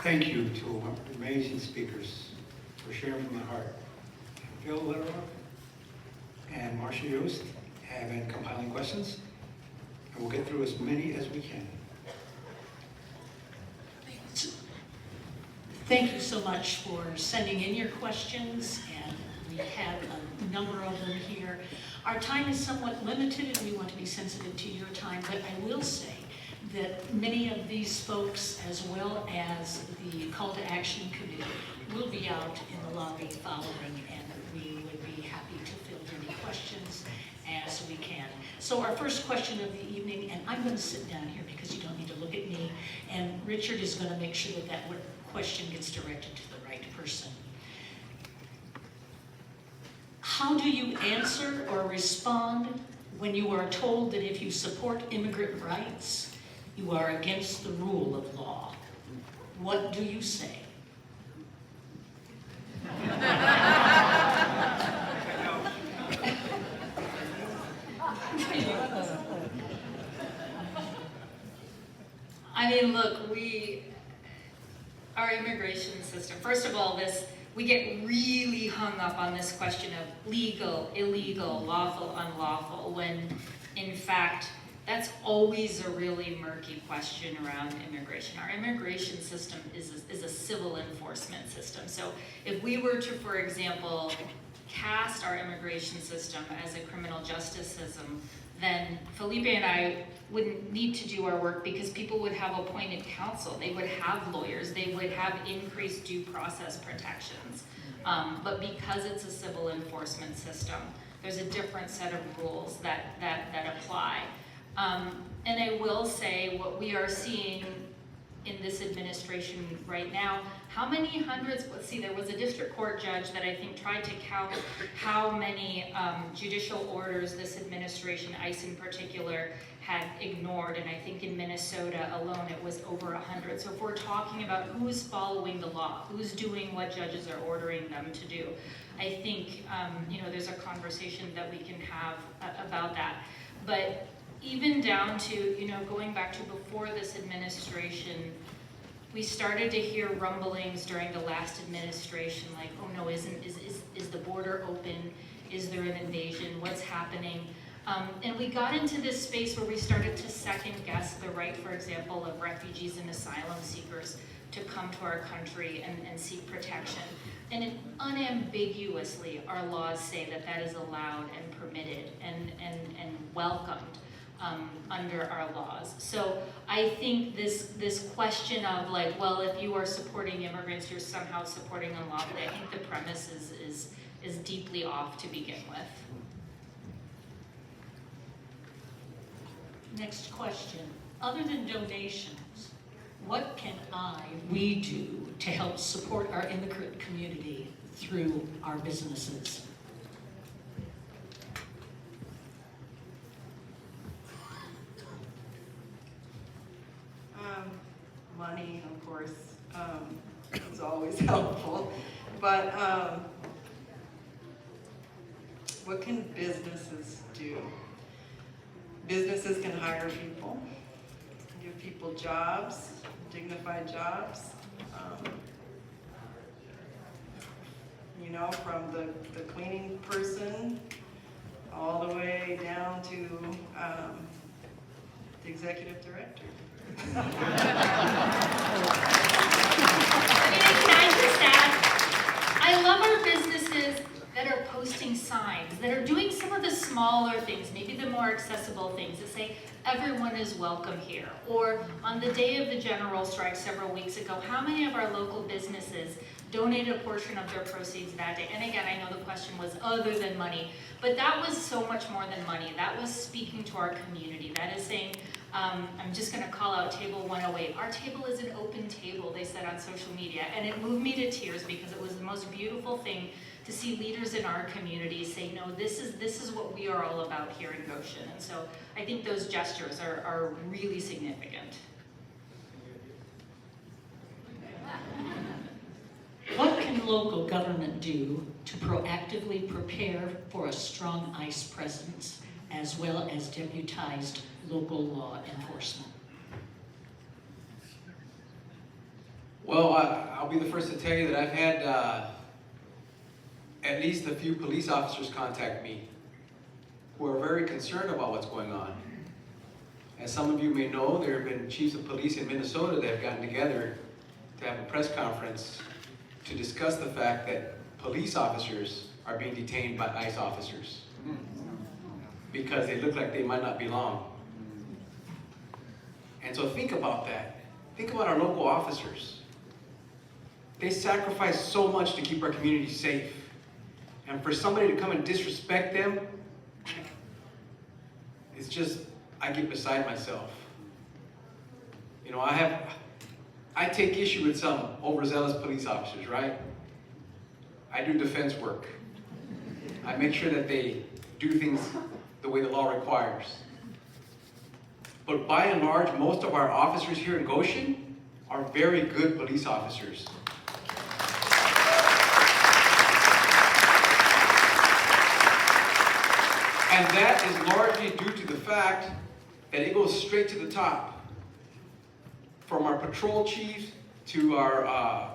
Thank you to our amazing speakers for sharing from the heart. Phil Little and Marcia Yost have been compiling questions, and we'll get through as many as we can. Thank you so much for sending in your questions, and we have a number of them here. Our time is somewhat limited, and we want to be sensitive to your time, but I will say that many of these folks, as well as the Call to Action Committee, will be out in the lobby following, and we would be happy to field any questions as we can. So our first question of the evening, and I'm going to sit down here because you don't need to look at me, and Richard is going to make sure that that question gets directed to the right person. How do you answer or respond when you are told that if you support immigrant rights, you are against the rule of law? What do you say? I mean, look, our immigration system, first of all, we get really hung up on this question of legal, illegal, lawful, unlawful, when in fact, that's always a really murky question around immigration. Our immigration system is a civil enforcement system. So if we were to, for example, cast our immigration system as a criminal justice system, then Felipe and I wouldn't need to do our work because people would have appointed counsel, they would have lawyers, they would have increased due process protections. But because it's a civil enforcement system, there's a different set of rules that apply. And I will say what we are seeing in this administration right now, how many hundreds, let's see, there was a district court judge that I think tried to count how many judicial orders this administration, ICE in particular, had ignored, and I think in Minnesota alone it was over 100. So if we're talking about who's following the law, who's doing what judges are ordering them to do, I think there's a conversation that we can have about that. But even down to, going back to before this administration, we started to hear rumblings during the last administration, like, oh no, is the border open? Is there an invasion? What's happening? And we got into this space where we started to second guess the right, for example, of refugees and asylum seekers to come to our country and seek protection. And unambiguously, our laws say that that is allowed and permitted and welcomed under our laws. So I think this question of like, well, if you are supporting immigrants, you're somehow supporting unlawfully, I think the premise is deeply off to begin with. Next question. Other than donations, what can we do to help support our immigrant community through our businesses? Money, of course, is always helpful, but what can businesses do? Businesses can hire people, give people jobs, dignified jobs, from the cleaning person all the way down to the executive director. Can I just add, I love our businesses that are posting signs, that are doing some some of the smaller things, maybe the more accessible things that say, everyone is welcome here. Or on the day of the general strike several weeks ago, how many of our local businesses donated a portion of their proceeds that day? And again, I know the question was other than money, but that was so much more than money. That was speaking to our community. That is saying, I'm just gonna call out Table 108. Our table is an open table, they said on social media, and it moved me to tears because it was the most beautiful thing to see leaders in our community say, no, this is what we are all about here in Goshen. And so I think those gestures are really significant. What can local government do to proactively prepare for a strong ICE presence as well as deputized local law enforcement? Well, I'll be the first to tell you that I've had at least a few police officers contact me who are very concerned about what's going on. As some of you may know, there have been chiefs of police in Minnesota that have gotten together to have a press conference to discuss the fact that police officers are being detained by ICE officers because they look like they might not belong. And so think about that. Think about our local officers. They sacrifice so much to keep our community safe. And for somebody to come and disrespect them, it's just, I get beside myself. You know, I take issue with some overzealous police officers, right? I do defense work. I make sure that they do things the way the law requires. But by and large, most of our officers here in Goshen are very good police officers. And that is largely due to the fact that it goes straight to the top. From our patrol chief to our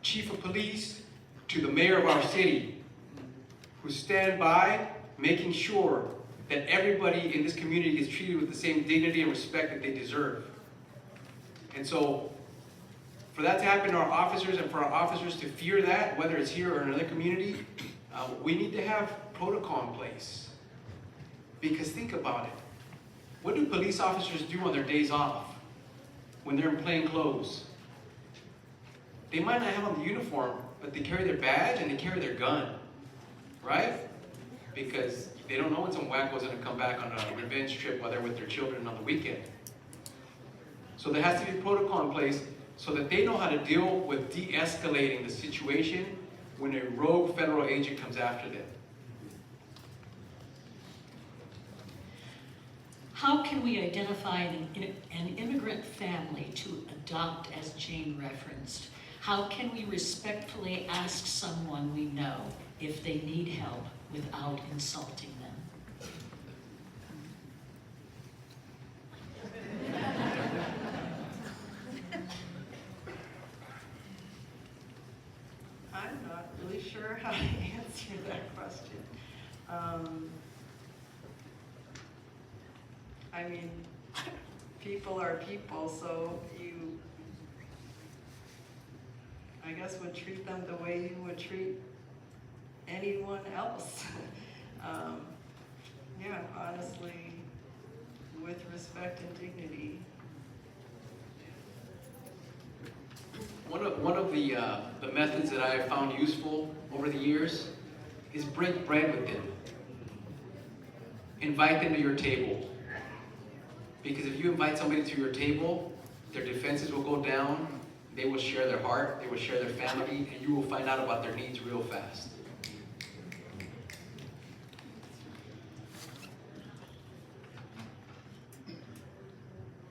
chief of police to the mayor of our city, who stand by making sure that everybody in this community is treated with the same dignity and respect that they deserve. And so, for that to happen to our officers and for our officers to fear that, whether it's here or in another community, we need to have protocol in place. Because think about it. What do police officers do on their days off when they're in plain clothes? They might not have on the uniform, but they carry their badge and they carry their gun, right? Because they don't know when some wacko's gonna come back on a revenge trip while they're with their children on the weekend. So there has to be protocol in place so that they know how to deal with de-escalating the situation when a rogue federal agent comes after them. How can we identify an immigrant family to adopt, as Jane referenced? How can we respectfully ask someone we know if they need help without insulting them? I'm not really sure how to answer that question. I mean, people are people, so you, I guess, would treat them the way you would treat anyone else. Yeah, honestly, with respect and dignity. One of the methods that I have found useful over the years is break bread with them. Invite them to your table. Because if you invite somebody to your table, their defenses will go down, they will share their heart, they will share their family, and you will find out about their needs real fast.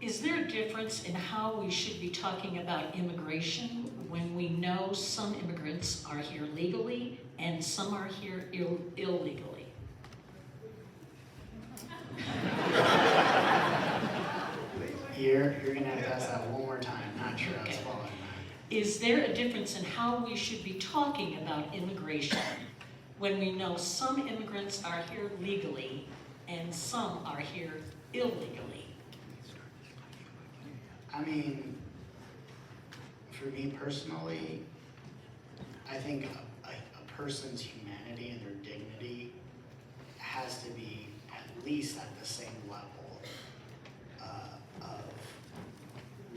Is there a difference in how we should be talking about immigration when we know some immigrants are here legally and some are here illegally? You're gonna have to ask that one more time. Not sure I was following that. Is there a difference in how we should be talking about immigration when we know some immigrants are here legally and some are here illegally? I mean, for me personally, I think a person's humanity and their dignity has to be at least at the same level of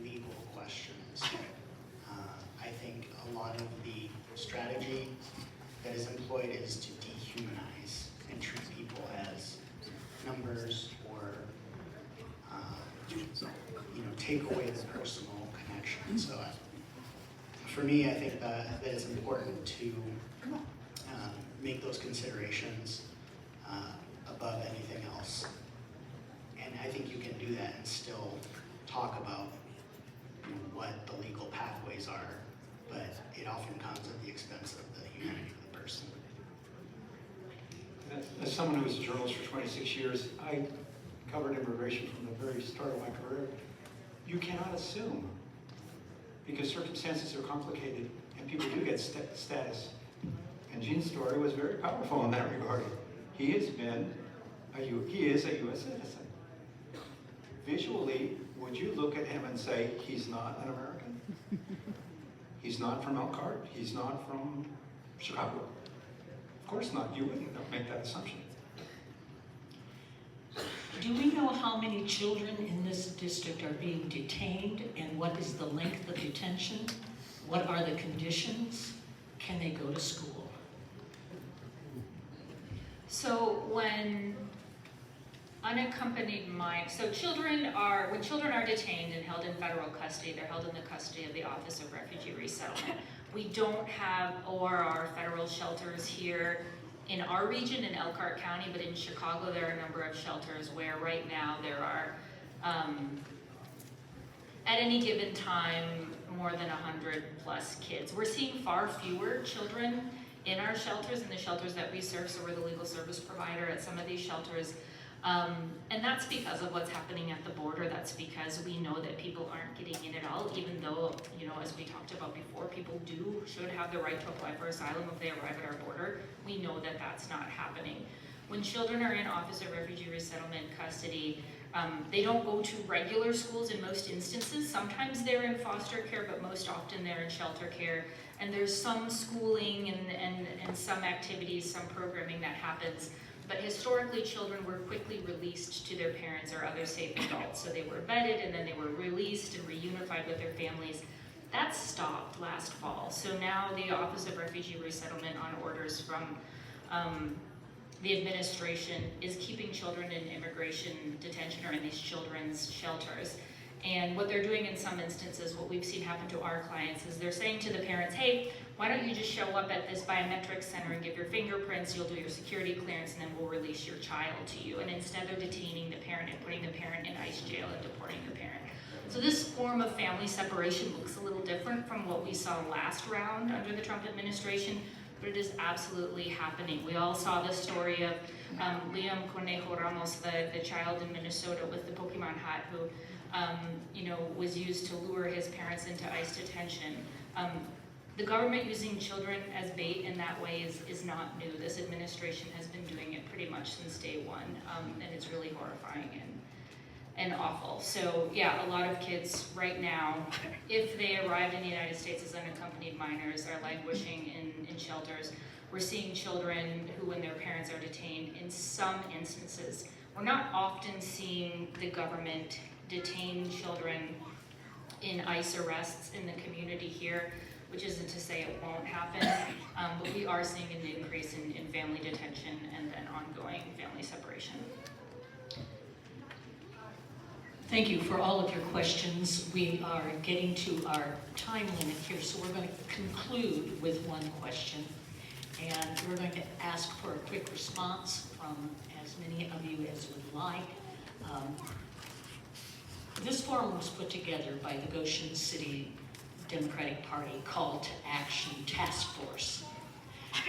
legal questions. I think a lot of the strategy that is employed is to dehumanize and treat people as numbers or take away the personal connection. So for me, I think that it's important to make those considerations above anything else. And I think you can do that and still talk about what the legal pathways are, but it often comes at the expense of the humanity of the person. As someone who was a journalist for 26 years, I covered immigration from the very start of my career. You cannot assume, because circumstances are complicated and people do get status. And Gene's story was very powerful in that regard. He is a U.S. citizen. Visually, would you look at him and say, he's not an American? He's not from Elkhart. He's not from Chicago. Of course not. You wouldn't make that assumption. Do we know how many children in this district are being detained, and what is the length of detention? What are the conditions? Can they go to school? So when unaccompanied when children are detained and held in federal custody, they're held in the custody of the Office of Refugee Resettlement. We don't have ORR federal shelters here in our region in Elkhart County, but in Chicago there are a number of shelters where right now there are, at any given time, more than 100 plus kids. We're seeing far fewer children in our shelters, in the shelters that we serve, so we're the legal service provider at some of these shelters. And that's because of what's happening at the border. That's because we know that people aren't getting in at all, even though, as we talked about before, people should have the right to apply for asylum if they arrive at our border. We know that that's not happening. When children are in Office of Refugee Resettlement custody, they don't go to regular schools in most instances. Sometimes they're in foster care, but most often they're in shelter care. And there's some schooling and some activities, some programming that happens. But historically, children were quickly released to their parents or other safe adults. So they were vetted and then they were released and reunified with their families. That stopped last fall. So now the Office of Refugee Resettlement, on orders from the administration, is keeping children in immigration detention or in these children's shelters. And what they're doing in some instances, what we've seen happen to our clients, is they're saying to the parents, hey, why don't you just show up at this biometric center and give your fingerprints, you'll do your security clearance, and then we'll release your child to you. And instead they're detaining the parent and putting the parent in ICE jail and deporting the parent. So this form of family separation looks a little different from what we saw last round under the Trump administration, but it is absolutely happening. We all saw the story of Liam Cornejo Ramos, the child in Minnesota with the Pokemon hat who was used to lure his parents into ICE detention. The government using children as bait in that way is not new. This administration has been doing it pretty much since day one, and it's really horrifying and awful. So yeah, a lot of kids right now, if they arrived in the United States as unaccompanied minors, are languishing in shelters. We're seeing children who, when their parents are detained, in some instances, we're not often seeing the government detain children in ICE arrests in the community here, which isn't to say it won't happen, but we are seeing an increase in family detention and then ongoing family separation. Thank you for all of your questions. We are getting to our time limit here, so we're going to conclude with one question. And we're going to ask for a quick response from as many of you as would like. This forum was put together by the Goshen City Democratic Party Call to Action Task Force.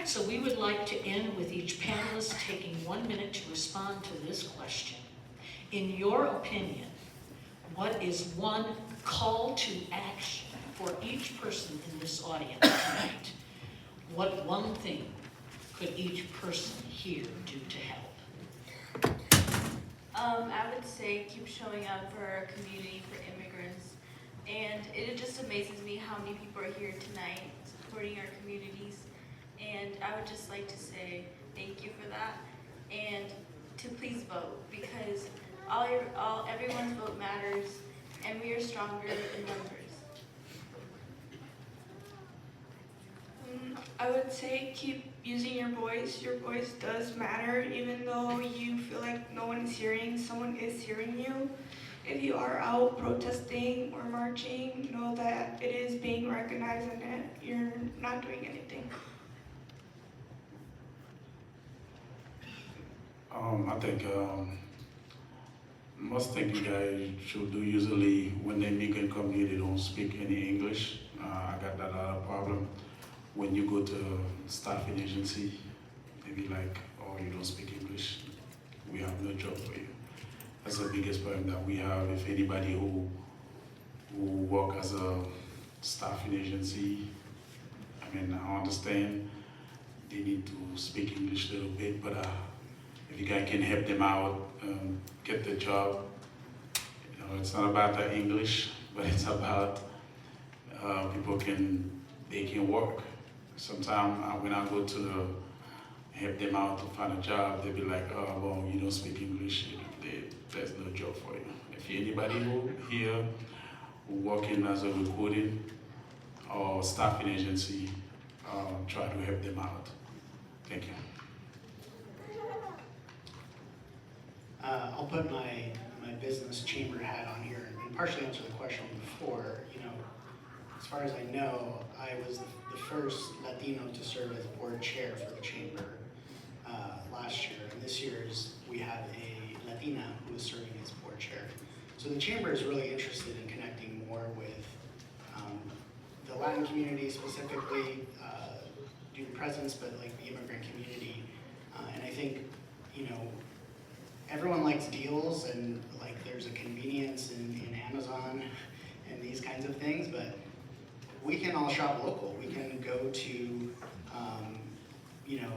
So we would like to end with each panelist taking 1 minute to respond to this question. In your opinion, what is one call to action for each person in this audience tonight? What one thing could each person here do to help? I would say keep showing up for our community, for immigrants. And it just amazes me how many people are here tonight supporting our communities. And I would just like to say thank you for that. and to please vote, because everyone's vote matters, and we are stronger in numbers. I would say keep using your voice. Your voice does matter, even though you feel like no one is hearing, someone is hearing you. If you are out protesting or marching, know that it is being recognized and that you're not doing anything. I think most things you guys should do usually when they make in community, they don't speak any English. I got that other problem. When you go to staffing agency, they be like, oh, you don't speak English, we have no job for you. That's the biggest problem that we have. If anybody who work as a staffing agency, I mean, I understand they need to speak English a little bit, but if you guys can help them out, get the job, you know, it's not about the English, but it's about people can work. Sometimes when I go to help them out to find a job, they'll be like, oh, well, you don't speak English, there's no job for you. If anybody who here working as a recruiting or staffing agency, try to help them out. Thank you. I'll put my business chamber hat on here and partially answer the question before. You know, as far as I know, I was the first Latino to serve as board chair for the chamber last year, and this year's we have a Latina who is serving as board chair. So the chamber is really interested in connecting more with the Latin community specifically, due to presence, but like the immigrant community, and I think, you know, everyone likes deals and like there's a convenience in Amazon and these kinds of things, but we can all shop local. We can go to, you know,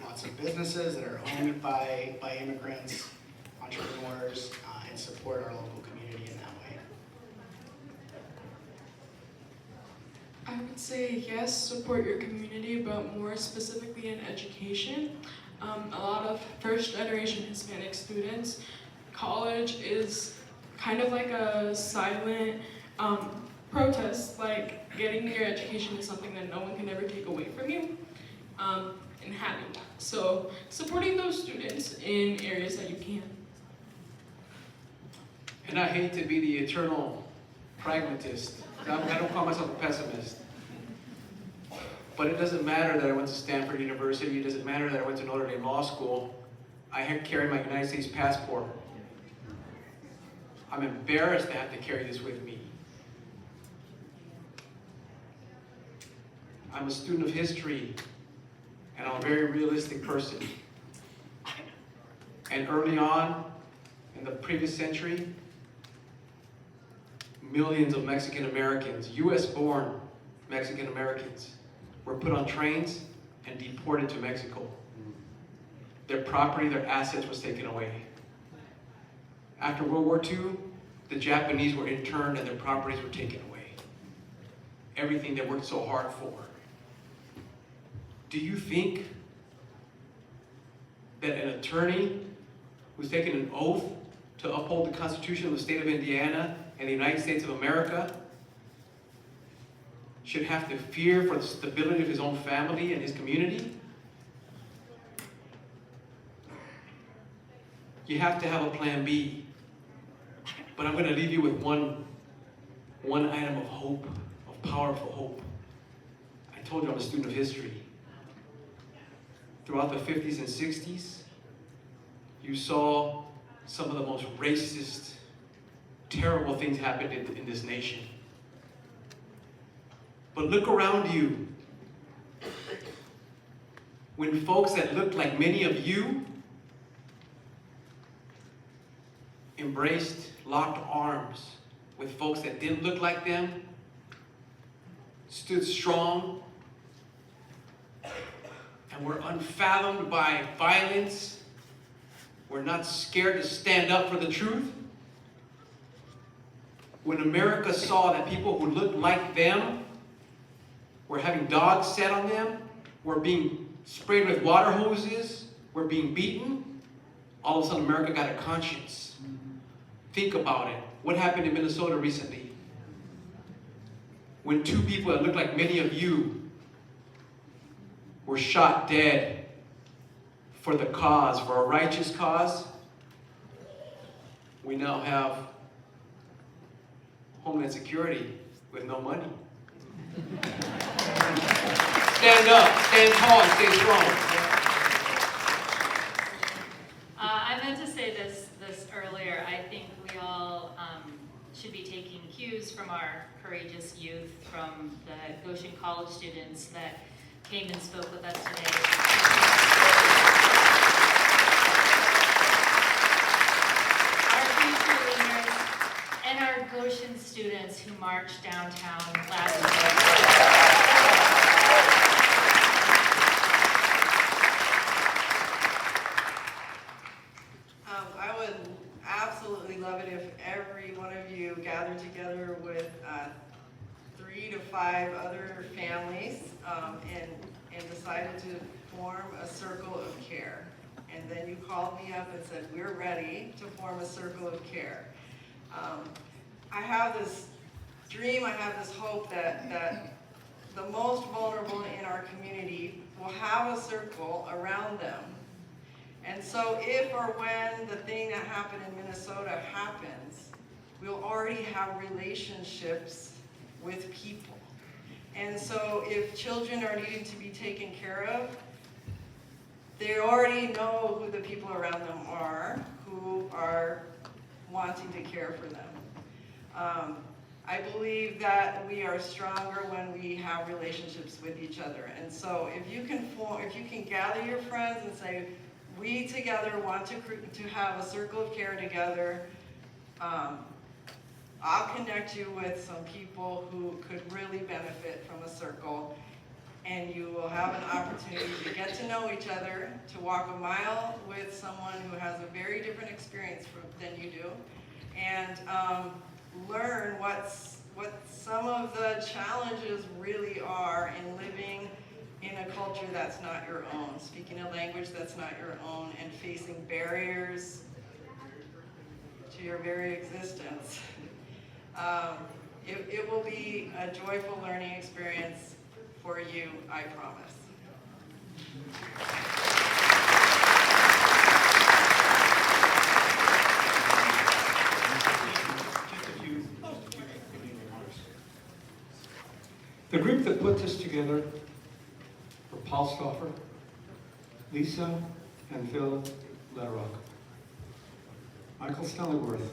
lots of businesses that are owned by immigrants, entrepreneurs, and support our local community in that way. I would say yes, support your community, but more specifically in education. A lot of first-generation Hispanic students, college is kind of like a silent protest, like getting your education is something that no one can ever take away from you, and having that. So supporting those students in areas that you can. And I hate to be the eternal pragmatist. I don't call myself a pessimist. But it doesn't matter that I went to Stanford University. It doesn't matter that I went to Notre Dame Law School. I carry my United States passport. I'm embarrassed to have to carry this with me. I'm a student of history, and I'm a very realistic person. And early on, in the previous century, millions of Mexican Americans, US-born Mexican Americans, were put on trains and deported to Mexico. Their property, their assets was taken away. After World War II, the Japanese were interned and their properties were taken away. Everything they worked so hard for. Do you think that an attorney who's taken an oath to uphold the Constitution of the state of Indiana and the United States of America should have to fear for the stability of his own family and his community? You have to have a plan B. But I'm going to leave you with one item of hope, of powerful hope. I told you I'm a student of history. Throughout the 50s and 60s, you saw some of the most racist, terrible things happen in this nation. But look around you. When folks that looked like many of you embraced, locked arms with folks that didn't look like them, stood strong, and were unfathomed by violence, were not scared to stand up for the truth. When America saw that people who looked like them were having dogs set on them, were being sprayed with water hoses, we're being beaten, all of a sudden America got a conscience. Think about it. What happened in Minnesota recently? When two people that looked like many of you were shot dead for the cause, for a righteous cause, we now have Homeland Security with no money. Stand up, stand tall, and stay strong. I meant to say this earlier. I think we all should be taking cues from our courageous youth, from the Goshen College students that came and spoke with us today. Our future leaders and our Goshen students who marched downtown last week. I would absolutely love it if every one of you gathered together with 3 to 5 other families and decided to form a circle of care. And then you called me up and said, we're ready to form a circle of care. I have this dream, I have this hope that the most vulnerable in our community will have a circle around them. And so if or when the thing that happened in Minnesota happens, we'll already have relationships with people. And so if children are needing to be taken care of, they already know who the people around them are who are wanting to care for them. I believe that we are stronger when we have relationships with each other. And so if you can gather your friends and say, we together want to have a circle of care together, I'll connect you with some people who could really benefit from a circle, and you will have an opportunity to get to know each other, to walk a mile with someone who has a very different experience than you do, and learn what some of the challenges really are in living in a culture that's not your own, speaking a language that's not your own, and facing barriers to your very existence. It will be a joyful learning experience for you, I promise. The group that put this together were Paul Stauffer, Lisa and Phil Letterock, Michael Stellingworth,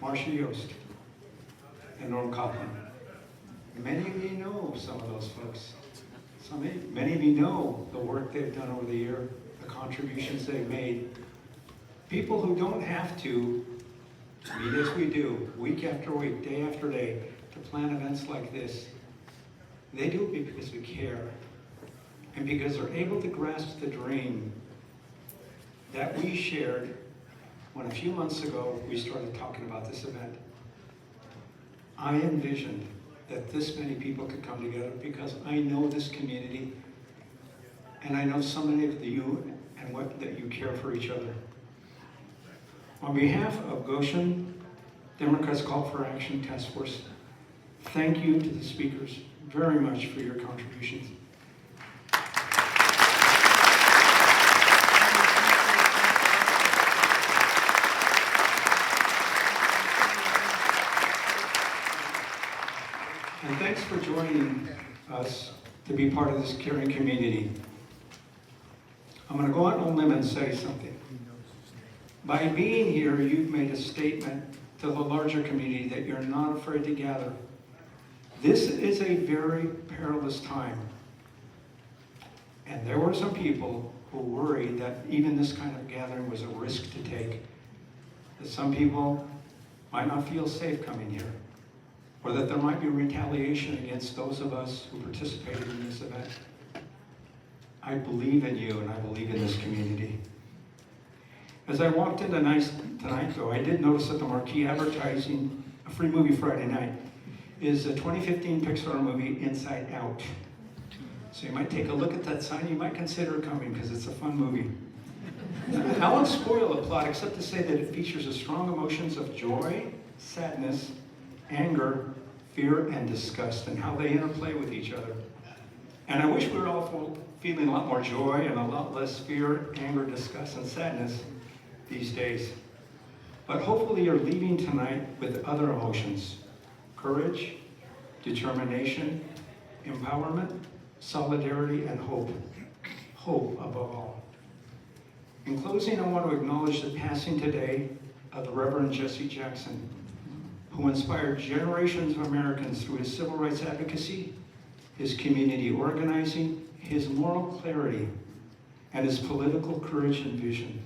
Marcia Yost, and Norm Copeland. Many of you know some of those folks. Many of you know the work they've done over the year, the contributions they've made. People who don't have to meet as we do, week after week, day after day, to plan events like this. They do it because we care, and because they're able to grasp the dream that we shared when a few months ago we started talking about this event. I envisioned that this many people could come together because I know this community, and I know so many of you and that you care for each other. On behalf of Goshen Democrats Call for Action Task Force, thank you to the speakers very much for your contributions. And thanks for joining us to be part of this caring community. I'm going to go out on a limb and say something. By being here, you've made a statement to the larger community that you're not afraid to gather. This is a very perilous time. And there were some people who worried that even this kind of gathering was a risk to take. That some people might not feel safe coming here, or that there might be retaliation against those of us who participated in this event. I believe in you, and I believe in this community. As I walked in tonight, though, I did notice that the marquee advertising a free movie Friday night is a 2015 Pixar movie, Inside Out. So you might take a look at that sign, you might consider coming because it's a fun movie. I won't spoil the plot except to say that it features the strong emotions of joy, sadness, anger, fear, and disgust, and how they interplay with each other. And I wish we were all feeling a lot more joy and a lot less fear, anger, disgust, and sadness these days. But hopefully you're leaving tonight with other emotions: courage, determination, empowerment, solidarity, and hope. Hope above all. In closing, I want to acknowledge the passing today of the Reverend Jesse Jackson, who inspired generations of Americans through his civil rights advocacy, his community organizing, his moral clarity, and his political courage and vision.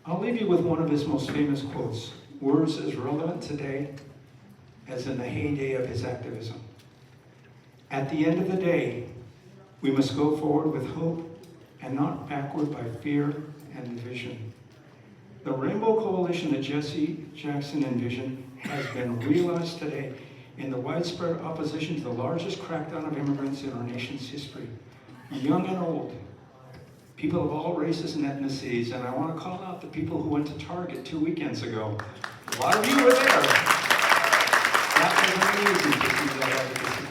I'll leave you with one of his most famous quotes, words as relevant today as in the heyday of his activism. At the end of the day, we must go forward with hope and not backward by fear and division. The Rainbow Coalition that Jesse Jackson envisioned has been realized today in the widespread opposition to the largest crackdown of immigrants in our nation's history. Young and old, people of all races and ethnicities, and I want to call out the people who went to Target 2 weekends ago. A lot of you were there. That was amazing to see that advocacy.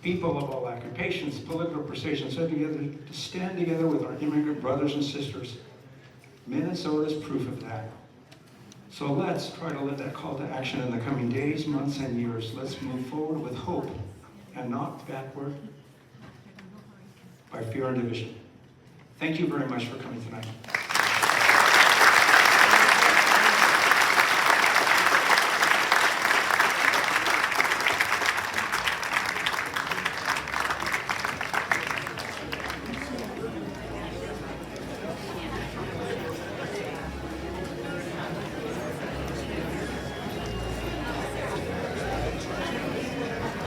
People of all occupations, political persuasions, to stand together with our immigrant brothers and sisters. Minnesota is proof of that. So let's try to live that call to action in the coming days, months, and years. Let's move forward with hope and not backward by fear and division. Thank you very much for coming tonight.